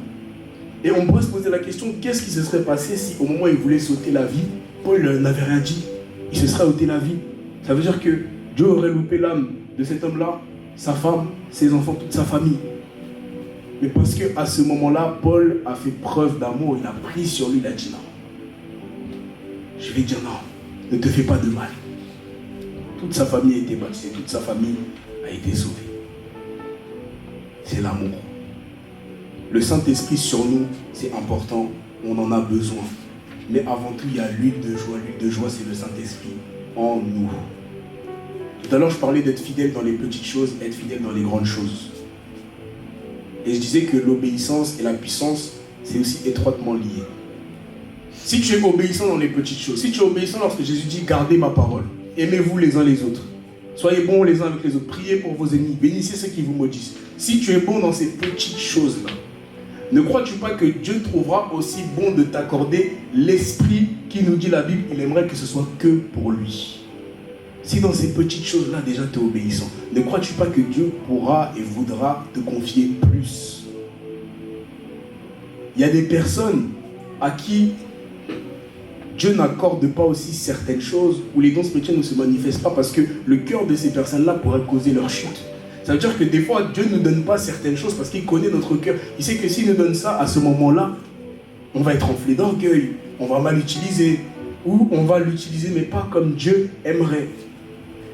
Et on pourrait se poser la question, qu'est-ce qui se serait passé si au moment où il voulait sauter la vie, Paul n'avait rien dit? Il se serait ôté la vie. Ça veut dire que Dieu aurait loupé l'âme de cet homme-là, sa femme, ses enfants, toute sa famille. Mais parce qu'à ce moment-là, Paul a fait preuve d'amour, il a pris sur lui, il a dit non. Je vais dire non, ne te fais pas de mal. Toute sa famille a été baptisée, toute sa famille a été sauvée. C'est l'amour. Le Saint-Esprit sur nous, c'est important, on en a besoin. Mais avant tout, il y a l'huile de joie. L'huile de joie, c'est le Saint-Esprit en nous. Tout à l'heure, je parlais d'être fidèle dans les petites choses, être fidèle dans les grandes choses. Et je disais que l'obéissance et la puissance, c'est aussi étroitement lié. Si tu es obéissant dans les petites choses, si tu es obéissant lorsque Jésus dit « gardez ma parole », aimez-vous les uns les autres. Soyez bons les uns avec les autres. Priez pour vos ennemis. Bénissez ceux qui vous maudissent. Si tu es bon dans ces petites choses-là, ne crois-tu pas que Dieu trouvera aussi bon de t'accorder l'esprit qui nous dit la Bible, il aimerait que ce soit que pour lui. Si dans ces petites choses-là, déjà tu es obéissant, ne crois-tu pas que Dieu pourra et voudra te confier plus? Il y a des personnes à qui Dieu n'accorde pas aussi certaines choses, où les dons spirituels ne se manifestent pas parce que le cœur de ces personnes-là pourrait causer leur chute. Ça veut dire que des fois, Dieu ne nous donne pas certaines choses parce qu'il connaît notre cœur. Il sait que s'il nous donne ça, à ce moment-là, on va être enflé d'orgueil, on va mal l'utiliser, ou on va l'utiliser mais pas comme Dieu aimerait.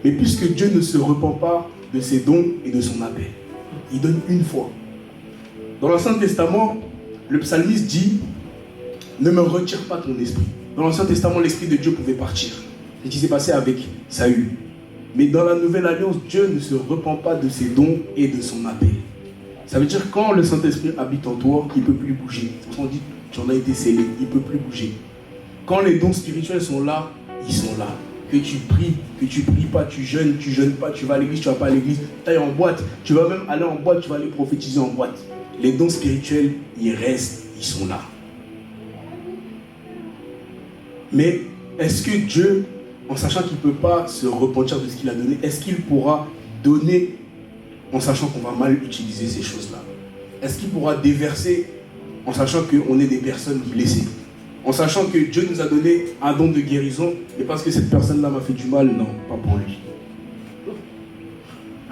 Mais puisque Dieu ne se repent pas de ses dons et de son appel, il donne une fois. Dans l'Ancien Testament, le psalmiste dit « Ne me retire pas ton esprit ». Dans l'Ancien Testament, l'esprit de Dieu pouvait partir. C'est ce qui s'est passé avec Saül. Mais dans la Nouvelle Alliance, Dieu ne se repent pas de ses dons et de son appel. Ça veut dire que quand le Saint-Esprit habite en toi, il ne peut plus bouger. On dit tu en as été scellé, il ne peut plus bouger. Quand les dons spirituels sont là, ils sont là. Que tu pries pas, tu jeûnes pas, tu vas à l'église, tu vas pas à l'église, tu ailles en boîte, tu vas même aller en boîte, tu vas aller prophétiser en boîte. Les dons spirituels, ils restent, ils sont là. Mais est-ce que Dieu, en sachant qu'il ne peut pas se repentir de ce qu'il a donné, est-ce qu'il pourra donner en sachant qu'on va mal utiliser ces choses-là? Est-ce qu'il pourra déverser en sachant qu'on est des personnes blessées? En sachant que Dieu nous a donné un don de guérison, et parce que cette personne-là m'a fait du mal, non, pas pour lui.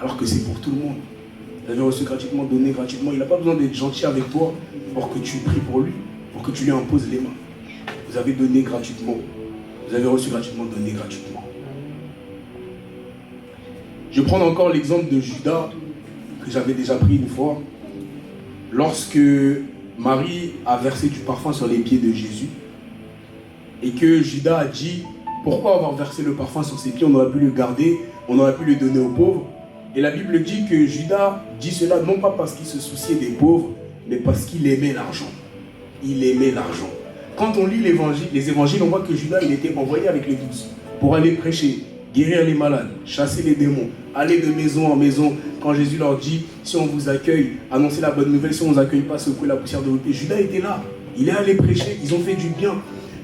Alors que c'est pour tout le monde. Il avait reçu gratuitement, donné gratuitement. Il n'a pas besoin d'être gentil avec toi pour que tu pries pour lui, pour que tu lui imposes les mains. Vous avez donné gratuitement. Vous avez reçu gratuitement, donné gratuitement. Je vais prendre encore l'exemple de Judas, que j'avais déjà pris une fois. Lorsque Marie a versé du parfum sur les pieds de Jésus, et que Judas a dit, pourquoi avoir versé le parfum sur ses pieds? On aurait pu le garder, on aurait pu le donner aux pauvres. Et la Bible dit que Judas dit cela non pas parce qu'il se souciait des pauvres, mais parce qu'il aimait l'argent. Il aimait l'argent. Quand on lit les évangiles, on voit que Judas, il était envoyé avec les 12 pour aller prêcher, guérir les malades, chasser les démons, aller de maison en maison. Quand Jésus leur dit, si on vous accueille, annoncez la bonne nouvelle, si on ne vous accueille pas, secouez la poussière de vos pieds. Judas était là, il est allé prêcher, ils ont fait du bien.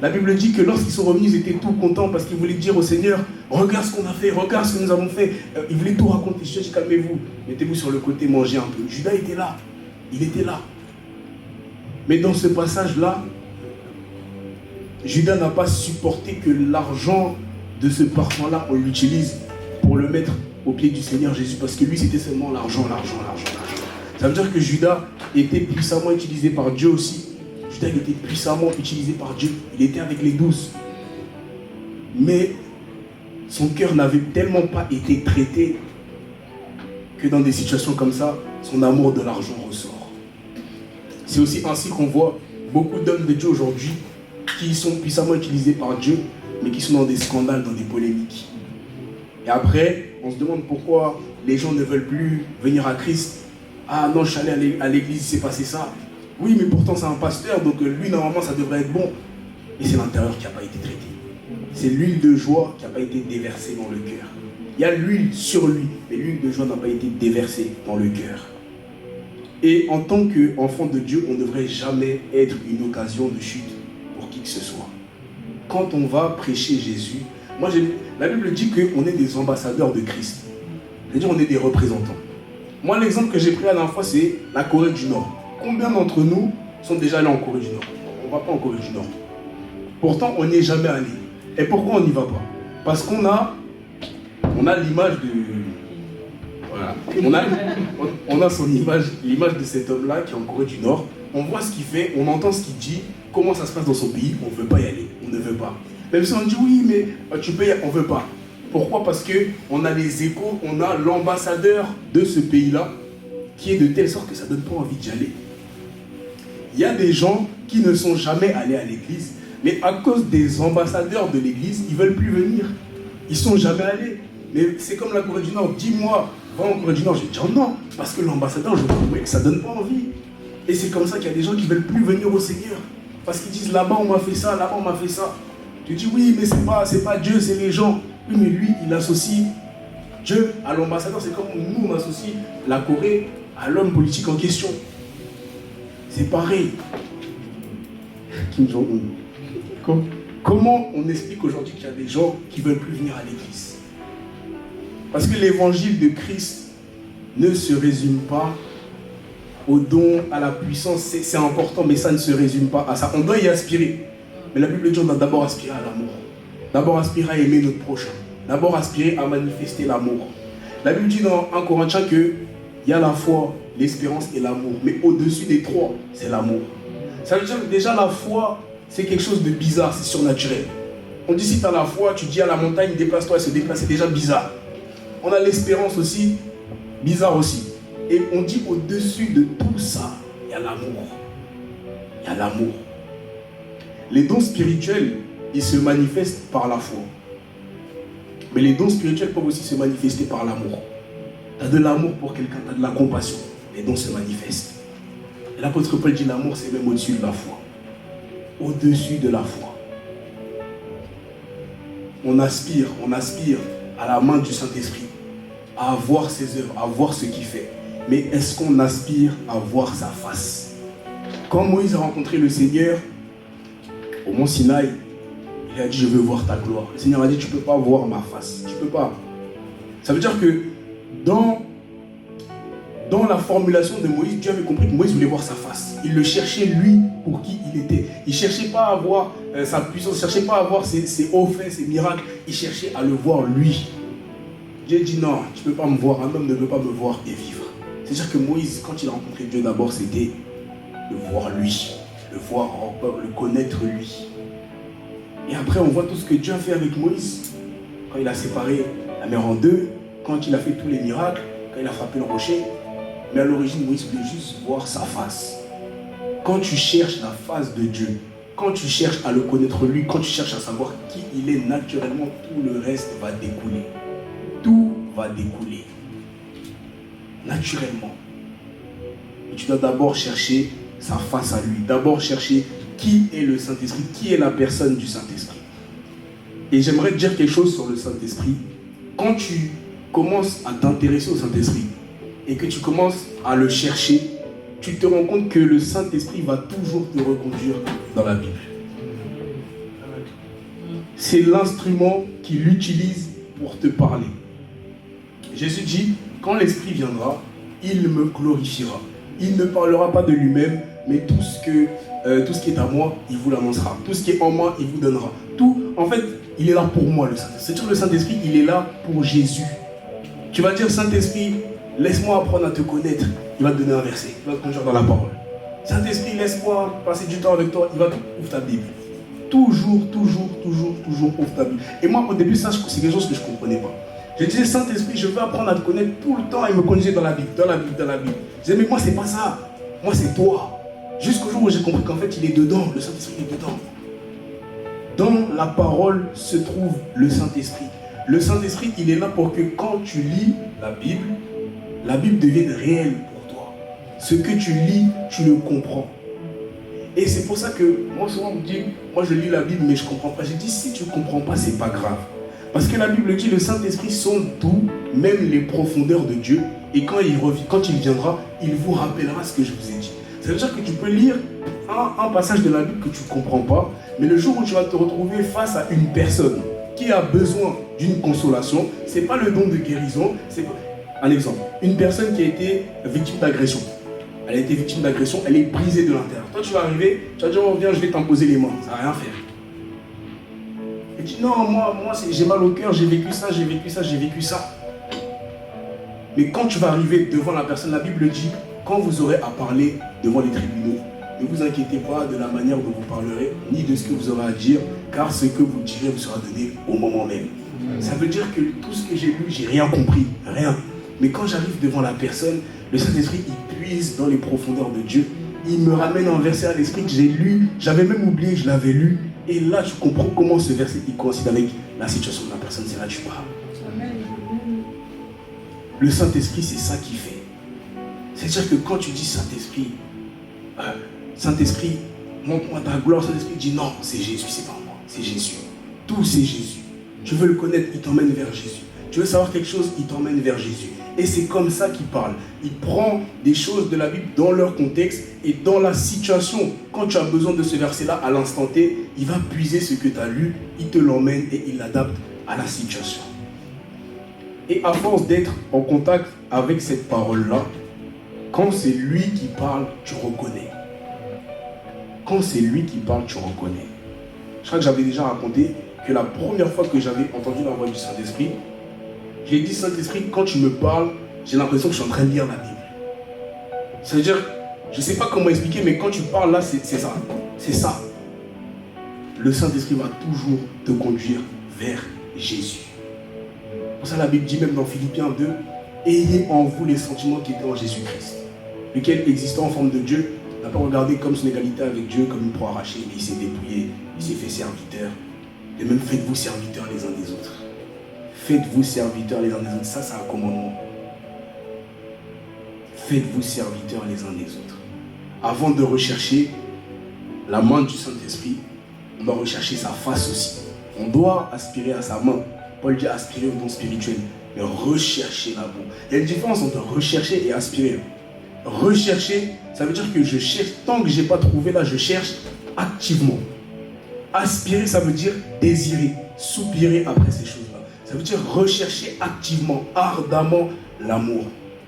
La Bible dit que lorsqu'ils sont revenus, ils étaient tout contents parce qu'ils voulaient dire au Seigneur, regarde ce qu'on a fait, regarde ce que nous avons fait. Ils voulaient tout raconter. Je dis, calmez-vous, mettez-vous sur le côté, mangez un peu. Judas était là, il était là. Mais dans ce passage-là, Judas n'a pas supporté que l'argent de ce parfum-là, on l'utilise pour le mettre au pied du Seigneur Jésus, parce que lui, c'était seulement l'argent. Ça veut dire que Judas était puissamment utilisé par Dieu aussi. Judas était puissamment utilisé par Dieu. Il était avec les 12. Mais son cœur n'avait tellement pas été traité que dans des situations comme ça, son amour de l'argent ressort. C'est aussi ainsi qu'on voit beaucoup d'hommes de Dieu aujourd'hui qui sont puissamment utilisés par Dieu, mais qui sont dans des scandales, dans des polémiques. Et après, on se demande pourquoi les gens ne veulent plus venir à Christ. Ah non, je suis allé à l'église, il s'est passé ça. Oui, mais pourtant c'est un pasteur, donc lui, normalement, ça devrait être bon. Et c'est l'intérieur qui n'a pas été traité. C'est l'huile de joie qui n'a pas été déversée dans le cœur. Il y a l'huile sur lui, mais l'huile de joie n'a pas été déversée dans le cœur. Et en tant qu'enfant de Dieu, on ne devrait jamais être une occasion de chute pour qui que ce soit. Quand on va prêcher Jésus, la Bible dit qu'on est des ambassadeurs de Christ. C'est-à-dire on est des représentants. Moi, l'exemple que j'ai pris la dernière fois, c'est la Corée du Nord. Combien d'entre nous sont déjà allés en Corée du Nord? On ne va pas en Corée du Nord. Pourtant, on n'y est jamais allé. Et pourquoi on n'y va pas? Parce qu'on a l'image de... Voilà. On a son image, l'image de cet homme-là qui est en Corée du Nord. On voit ce qu'il fait, on entend ce qu'il dit, comment ça se passe dans son pays, on ne veut pas y aller, on ne veut pas. Même si on dit oui, mais tu peux y aller, on ne veut pas. Pourquoi? Parce qu'on a les échos, on a l'ambassadeur de ce pays-là qui est de telle sorte que ça ne donne pas envie d'y aller. Il y a des gens qui ne sont jamais allés à l'église, mais à cause des ambassadeurs de l'église, ils ne veulent plus venir. Ils ne sont jamais allés. Mais c'est comme la Corée du Nord. Dis-moi, va en Corée du Nord, je vais dire non. Parce que l'ambassadeur, je trouve que ça ne donne pas envie. Et c'est comme ça qu'il y a des gens qui ne veulent plus venir au Seigneur. Parce qu'ils disent là-bas on m'a fait ça, là-bas on m'a fait ça. Tu dis oui, mais c'est pas Dieu, c'est les gens. Oui, mais lui, il associe Dieu à l'ambassadeur. C'est comme nous, on associe la Corée à l'homme politique en question. C'est pareil. Kim Jong-un. Comment on explique aujourd'hui qu'il y a des gens qui ne veulent plus venir à l'église? Parce que l'évangile de Christ ne se résume pas au don, à la puissance. C'est important, mais ça ne se résume pas à ça. On doit y aspirer. Mais la Bible dit qu'on doit d'abord aspirer à l'amour. D'abord aspirer à aimer notre prochain. D'abord aspirer à manifester l'amour. La Bible dit dans 1 Corinthiens qu'il y a la foi, l'espérance et l'amour. Mais au-dessus des trois, c'est l'amour. Ça veut dire que déjà la foi, c'est quelque chose de bizarre, c'est surnaturel. On dit si tu as la foi, tu dis à la montagne, déplace-toi, elle se déplace, c'est déjà bizarre. On a l'espérance aussi, bizarre aussi. Et on dit au-dessus de tout ça, il y a l'amour. Il y a l'amour. Les dons spirituels, ils se manifestent par la foi. Mais les dons spirituels peuvent aussi se manifester par l'amour. Tu as de l'amour pour quelqu'un, tu as de la compassion. Les dons se manifestent. Et l'apôtre Paul dit l'amour, c'est même au-dessus de la foi. Au-dessus de la foi. On aspire à la main du Saint-Esprit, à voir ses œuvres, à voir ce qu'il fait. Mais est-ce qu'on aspire à voir sa face? Quand Moïse a rencontré le Seigneur au mont Sinaï, il a dit je veux voir ta gloire. Le Seigneur a dit tu ne peux pas voir ma face. Tu ne peux pas. Ça veut dire que dans la formulation de Moïse, Dieu avait compris que Moïse voulait voir sa face. Il le cherchait lui pour qui il était. Il ne cherchait pas à voir sa puissance, il ne cherchait pas à voir ses hauts faits, ses miracles. Il cherchait à le voir lui. Dieu dit non, tu ne peux pas me voir. Un homme ne peut pas me voir et vivre. C'est-à-dire que Moïse, quand il a rencontré Dieu d'abord, c'était le voir lui. Le voir, le connaître lui. Et après, on voit tout ce que Dieu a fait avec Moïse. Quand il a séparé la mer en deux, quand il a fait tous les miracles, quand il a frappé le rocher. Mais à l'origine, Moïse voulait juste voir sa face. Quand tu cherches la face de Dieu, quand tu cherches à le connaître lui, quand tu cherches à savoir qui il est naturellement, tout le reste va découler. Tout va découler. Naturellement. Et tu dois d'abord chercher sa face à lui. D'abord chercher qui est le Saint-Esprit, qui est la personne du Saint-Esprit. Et j'aimerais te dire quelque chose sur le Saint-Esprit. Quand tu commences à t'intéresser au Saint-Esprit et que tu commences à le chercher, tu te rends compte que le Saint-Esprit va toujours te reconduire dans la Bible. C'est l'instrument qu'il utilise pour te parler. Jésus dit, quand l'Esprit viendra, il me glorifiera. Il ne parlera pas de lui-même, mais tout ce qui est à moi, il vous l'annoncera. Tout ce qui est en moi, il vous donnera. Tout, en fait, il est là pour moi, le Saint-Esprit. C'est-à-dire le Saint-Esprit, il est là pour Jésus. Tu vas dire, Saint-Esprit, laisse-moi apprendre à te connaître. Il va te donner un verset. Il va te conduire dans la parole. Saint-Esprit, laisse-moi passer du temps avec toi. Il va ouvrir ta Bible. Toujours ouvre ta Bible. Et moi, au début, ça, c'est quelque chose que je ne comprenais pas. Je disais, Saint-Esprit, je veux apprendre à te connaître tout le temps. Il me conduisait dans la Bible. Je disais, mais moi, c'est pas ça. Moi, c'est toi. Jusqu'au jour où j'ai compris qu'en fait, il est dedans. Le Saint-Esprit est dedans. Dans la parole se trouve le Saint-Esprit. Le Saint-Esprit, il est là pour que quand tu lis la Bible devienne réelle pour toi. Ce que tu lis, tu le comprends. Et c'est pour ça que moi, souvent, on me dit, moi, je lis la Bible, mais je ne comprends pas. J'ai dit, si tu ne comprends pas, c'est pas grave. Parce que la Bible dit, le Saint-Esprit sonde tout, même les profondeurs de Dieu. Et quand il viendra, il vous rappellera ce que je vous ai dit. Ça veut dire que tu peux lire un passage de la Bible que tu ne comprends pas, mais le jour où tu vas te retrouver face à une personne qui a besoin d'une consolation, ce n'est pas le don de guérison, c'est un exemple. Une personne qui a été victime d'agression. Elle a été victime d'agression, elle est brisée de l'intérieur. Toi, tu vas arriver, tu vas dire, oh, viens, je vais t'imposer les mains. Ça ne va rien faire. Et tu dis, non, moi j'ai mal au cœur, j'ai vécu ça. Mais quand tu vas arriver devant la personne, la Bible dit, quand vous aurez à parler devant les tribunaux, ne vous inquiétez pas de la manière dont vous parlerez, ni de ce que vous aurez à dire, car ce que vous direz vous sera donné au moment même. Ça veut dire que tout ce que j'ai lu, j'ai rien compris, rien. Mais quand j'arrive devant la personne, le Saint-Esprit, il puise dans les profondeurs de Dieu. Il me ramène un verset à l'esprit que j'ai lu, j'avais même oublié, je l'avais lu. Et là, tu comprends comment ce verset il coïncide avec la situation de la personne. C'est là que tu parles. Le Saint-Esprit, c'est ça qu'il fait. C'est-à-dire que quand tu dis Saint-Esprit, montre-moi ta gloire, Saint-Esprit dit non, c'est Jésus, c'est pas moi, c'est Jésus. Tout c'est Jésus. Tu veux le connaître, il t'emmène vers Jésus. Tu veux savoir quelque chose, il t'emmène vers Jésus. Et c'est comme ça qu'il parle. Il prend des choses de la Bible dans leur contexte et dans la situation. Quand tu as besoin de ce verset-là, à l'instant T, il va puiser ce que tu as lu, il te l'emmène et il l'adapte à la situation. Et à force d'être en contact avec cette parole-là, quand c'est lui qui parle, tu reconnais. Quand c'est lui qui parle, tu reconnais. Je crois que j'avais déjà raconté que la première fois que j'avais entendu la voix du Saint-Esprit, j'ai dit, Saint-Esprit, quand tu me parles, j'ai l'impression que je suis en train de lire la Bible. C'est-à-dire, je ne sais pas comment expliquer, mais quand tu parles là, c'est ça. C'est ça. Le Saint-Esprit va toujours te conduire vers Jésus. Pour ça, la Bible dit même dans Philippiens 2, ayez en vous les sentiments qui étaient en Jésus-Christ, lequel, existant en forme de Dieu, n'a pas regardé comme son égalité avec Dieu comme une proie arrachée, mais il s'est dépouillé, il s'est fait serviteur. De même, faites-vous serviteurs les uns des autres. Faites-vous serviteurs les uns des autres. Ça, c'est un commandement. Faites-vous serviteurs les uns des autres. Avant de rechercher la main du Saint-Esprit, on doit rechercher sa face aussi. On doit aspirer à sa main. Paul dit aspirer au don spirituel, mais rechercher l'amour. Il y a une différence entre rechercher et aspirer. Rechercher, ça veut dire que je cherche. Tant que je n'ai pas trouvé, là, je cherche activement. Aspirer, ça veut dire désirer, soupirer après ces choses-là. Ça veut dire rechercher activement, ardemment l'amour,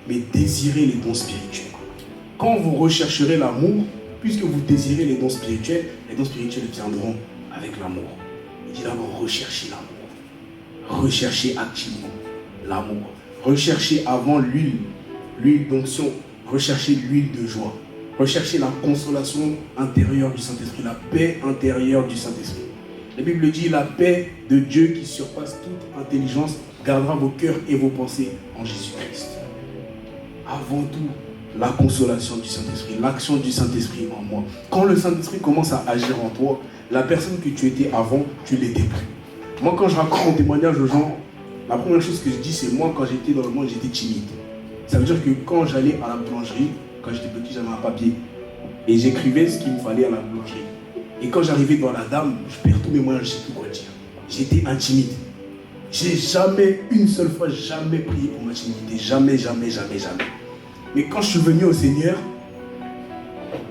mais désirer les dons spirituels. Quand vous rechercherez l'amour, puisque vous désirez les dons spirituels viendront avec l'amour. Il dit d'abord rechercher l'amour. Rechercher activement l'amour. Rechercher avant l'huile d'onction. Rechercher l'huile de joie. Rechercher la consolation intérieure du Saint-Esprit, la paix intérieure du Saint-Esprit. La Bible dit, la paix de Dieu qui surpasse toute intelligence gardera vos cœurs et vos pensées en Jésus-Christ. Avant tout, la consolation du Saint-Esprit, l'action du Saint-Esprit en moi. Quand le Saint-Esprit commence à agir en toi, la personne que tu étais avant, tu l'étais plus. Moi, quand je raconte mon témoignage aux gens, la première chose que je dis, c'est moi, quand j'étais dans le monde, j'étais timide. Ça veut dire que quand j'allais à la boulangerie, quand j'étais petit, j'avais un papier. Et j'écrivais ce qu'il me fallait à la boulangerie. Et quand j'arrivais dans la dame, je perds tous mes moyens, je ne sais plus quoi dire. J'étais intimide. J'ai jamais, une seule fois, jamais prié pour ma timidité. Jamais. Mais quand je suis venu au Seigneur,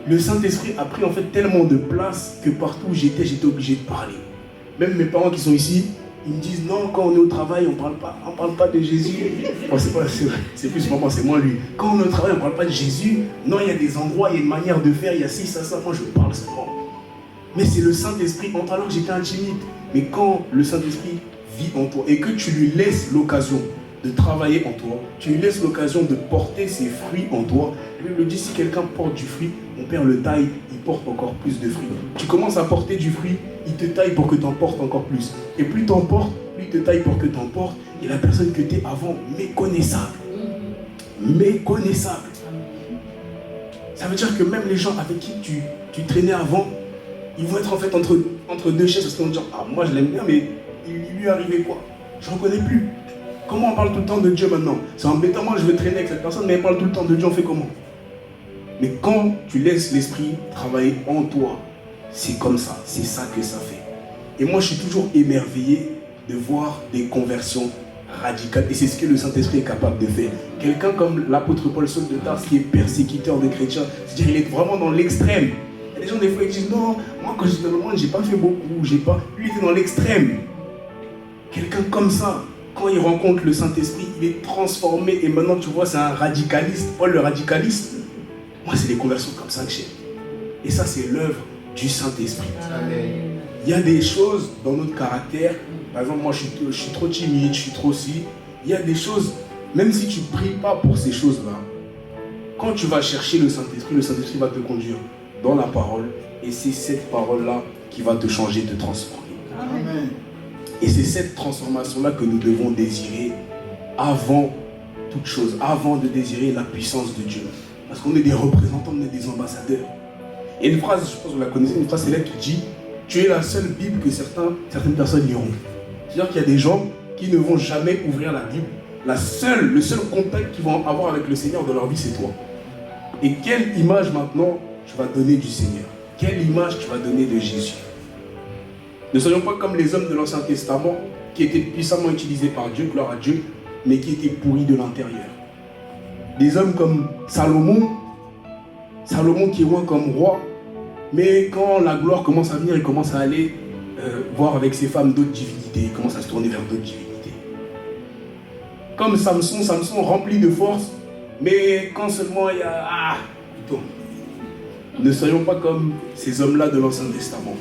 le Saint-Esprit a pris en fait tellement de place que partout où j'étais obligé de parler. Même mes parents qui sont ici, ils me disent non, quand on est au travail, on parle pas de Jésus. Bon, c'est plus maman, c'est moi lui. Quand on est au travail, on parle pas de Jésus. Non, il y a des endroits, il y a une manière de faire, il y a ci, ça. Moi, je parle seulement. Mais c'est le Saint-Esprit, en alors que j'étais intimide. Mais quand le Saint-Esprit vit en toi et que tu lui laisses l'occasion de travailler en toi, tu lui laisses l'occasion de porter ses fruits en toi. La Bible dit, si quelqu'un porte du fruit, mon Père le taille, il porte encore plus de fruits. Tu commences à porter du fruit, il te taille pour que tu en portes encore plus. Et plus tu en portes, plus il te taille pour que tu en portes. Et la personne que tu es avant, méconnaissable. Méconnaissable. Ça veut dire que même les gens avec qui tu traînais avant, ils vont être en fait entre deux chaises parce qu'ils vont dire, ah moi je l'aime bien, mais il lui est arrivé quoi? Je ne reconnais plus. Comment on parle tout le temps de Dieu maintenant? C'est embêtant, moi je veux traîner avec cette personne, mais elle parle tout le temps de Dieu, on fait comment? Mais quand tu laisses l'Esprit travailler en toi, c'est comme ça, c'est ça que ça fait. Et moi je suis toujours émerveillé de voir des conversions radicales. Et c'est ce que le Saint-Esprit est capable de faire. Quelqu'un comme l'apôtre Paul Saul de Tarse qui est persécuteur de chrétiens, c'est-à-dire il est vraiment dans l'extrême. Il y a des gens des fois qui disent non, moi quand j'étais dans le monde, j'ai pas fait beaucoup, lui il était dans l'extrême. Quelqu'un comme ça, quand il rencontre le Saint-Esprit, il est transformé et maintenant tu vois c'est un radicaliste. Paul le radicaliste, moi c'est des conversions comme ça que j'ai. Et ça c'est l'œuvre du Saint-Esprit. Il y a des choses dans notre caractère, par exemple moi je suis trop timide, je suis trop si. Il y a des choses, même si tu ne pries pas pour ces choses-là, quand tu vas chercher le Saint-Esprit va te conduire dans la parole et c'est cette parole-là qui va te changer, te transformer. Amen. Et c'est cette transformation-là que nous devons désirer avant toute chose, avant de désirer la puissance de Dieu. Parce qu'on est des représentants, on est des ambassadeurs. Et une phrase, je pense que vous la connaissez, une phrase célèbre qui dit « Tu es la seule Bible que certaines personnes liront ». C'est-à-dire qu'il y a des gens qui ne vont jamais ouvrir la Bible. Le seul contact qu'ils vont avoir avec le Seigneur dans leur vie, c'est toi. Et quelle image maintenant tu vas donner du Seigneur? Quelle image tu vas donner de Jésus? Ne soyons pas comme les hommes de l'Ancien Testament qui étaient puissamment utilisés par Dieu, gloire à Dieu, mais qui étaient pourris de l'intérieur. Des hommes comme Salomon qui est loin comme roi, mais quand la gloire commence à venir, il commence à aller voir avec ses femmes d'autres divinités, il commence à se tourner vers d'autres divinités. Comme Samson rempli de force, mais quand seulement il y a... plutôt. Ne soyons pas comme ces hommes-là de l'Ancien Testament.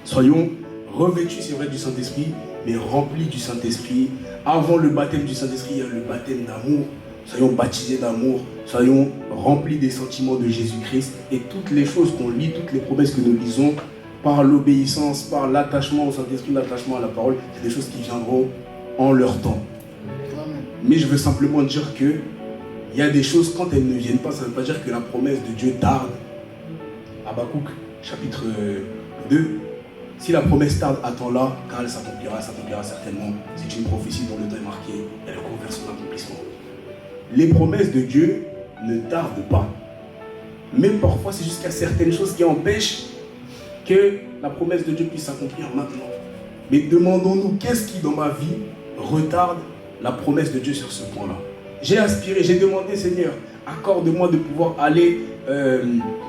Soyons revêtus, c'est vrai, du Saint-Esprit, mais remplis du Saint-Esprit. Avant le baptême du Saint-Esprit, il y a le baptême d'amour. Soyons baptisés d'amour, soyons remplis des sentiments de Jésus-Christ. Et toutes les choses qu'on lit, toutes les promesses que nous lisons, par l'obéissance, par l'attachement au Saint-Esprit, l'attachement à la parole, c'est des choses qui viendront en leur temps. Mais je veux simplement dire que il y a des choses, quand elles ne viennent pas, ça ne veut pas dire que la promesse de Dieu tarde. Habakkuk, chapitre 2. Si la promesse tarde, attends-la, car elle s'accomplira certainement. C'est une prophétie dont le temps est marqué, elle court vers son accomplissement. Les promesses de Dieu ne tardent pas. Mais parfois, c'est jusqu'à certaines choses qui empêchent que la promesse de Dieu puisse s'accomplir maintenant. Mais demandons-nous, qu'est-ce qui dans ma vie retarde la promesse de Dieu sur ce point-là? J'ai aspiré, j'ai demandé, Seigneur, accorde-moi de pouvoir aller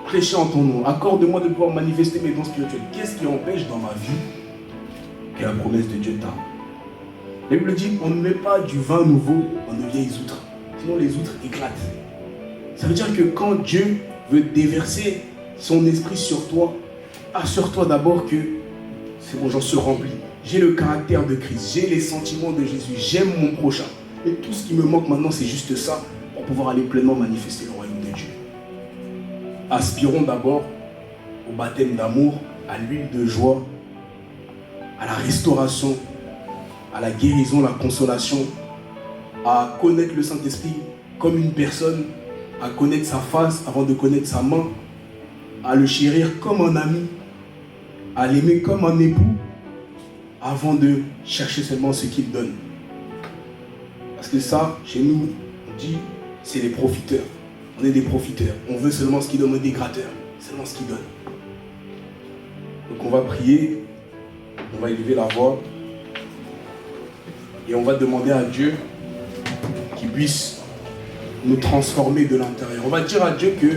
prêcher en ton nom. Accorde-moi de pouvoir manifester mes dons spirituels. Qu'est-ce qui empêche dans ma vie que la promesse de Dieu tarde? La Bible dit, on ne met pas du vin nouveau dans de vieilles outres. Sinon les outres éclatent. Ça veut dire que quand Dieu veut déverser son esprit sur toi, assure-toi d'abord que c'est bon, j'en suis rempli. J'ai le caractère de Christ, j'ai les sentiments de Jésus, j'aime mon prochain. Et tout ce qui me manque maintenant, c'est juste ça pour pouvoir aller pleinement manifester le royaume de Dieu. Aspirons d'abord au baptême d'amour, à l'huile de joie, à la restauration, à la guérison, la consolation, à connaître le Saint-Esprit comme une personne, à connaître sa face avant de connaître sa main, à le chérir comme un ami, à l'aimer comme un époux, avant de chercher seulement ce qu'il donne. Parce que ça, chez nous, on dit, c'est les profiteurs. On est des profiteurs. On veut seulement ce qu'il donne, on est des gratteurs. Seulement ce qu'il donne. Donc on va prier, on va élever la voix, et on va demander à Dieu qu'il puisse nous transformer de l'intérieur. On va dire à Dieu que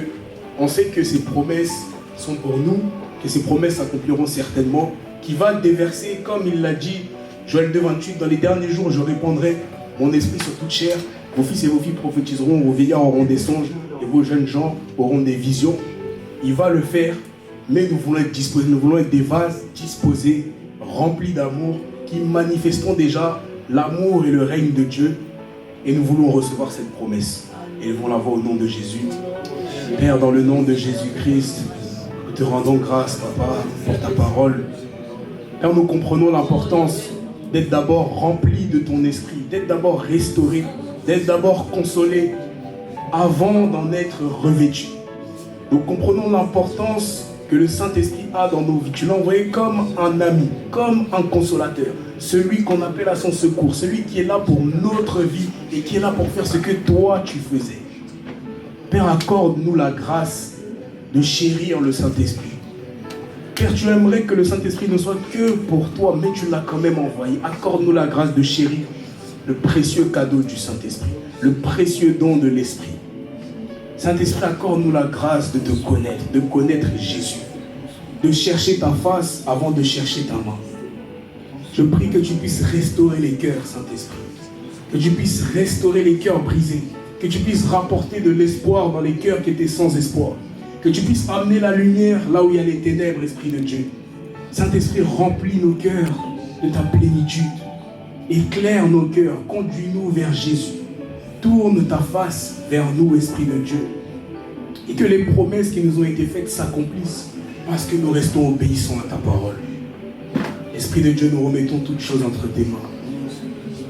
on sait que ses promesses sont pour nous, que ses promesses s'accompliront certainement, qu'il va déverser, comme il l'a dit, Joël 2,28, dans les derniers jours, je répandrai mon esprit sur toute chair. Vos fils et vos filles prophétiseront, vos vieillards auront des songes, et vos jeunes gens auront des visions. Il va le faire, mais nous voulons être disposés, nous voulons être des vases disposés, remplis d'amour, qui manifesteront déjà l'amour et le règne de Dieu. Et nous voulons recevoir cette promesse. Et nous voulons la voir au nom de Jésus. Père, dans le nom de Jésus-Christ, nous te rendons grâce, Papa, pour ta parole. Père, nous comprenons l'importance d'être d'abord rempli de ton esprit, d'être d'abord restauré, d'être d'abord consolé, avant d'en être revêtu. Nous comprenons l'importance que le Saint-Esprit a dans nos vies. Tu l'as envoyé comme un ami, comme un consolateur, celui qu'on appelle à son secours, celui qui est là pour notre vie et qui est là pour faire ce que toi tu faisais. Père, accorde-nous la grâce de chérir le Saint-Esprit. Père, tu aimerais que le Saint-Esprit ne soit que pour toi, mais tu l'as quand même envoyé. Accorde-nous la grâce de chérir le précieux cadeau du Saint-Esprit, le précieux don de l'Esprit. Saint-Esprit, accorde-nous la grâce de connaître Jésus, de chercher ta face avant de chercher ta main. Je prie que tu puisses restaurer les cœurs, Saint-Esprit, que tu puisses restaurer les cœurs brisés, que tu puisses rapporter de l'espoir dans les cœurs qui étaient sans espoir, que tu puisses amener la lumière là où il y a les ténèbres, Esprit de Dieu. Saint-Esprit, remplis nos cœurs de ta plénitude, éclaire nos cœurs, conduis-nous vers Jésus. Tourne ta face vers nous, Esprit de Dieu. Et que les promesses qui nous ont été faites s'accomplissent parce que nous restons obéissants à ta parole. Esprit de Dieu, nous remettons toutes choses entre tes mains.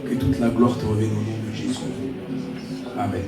Que toute la gloire te revienne au nom de Jésus. Amen.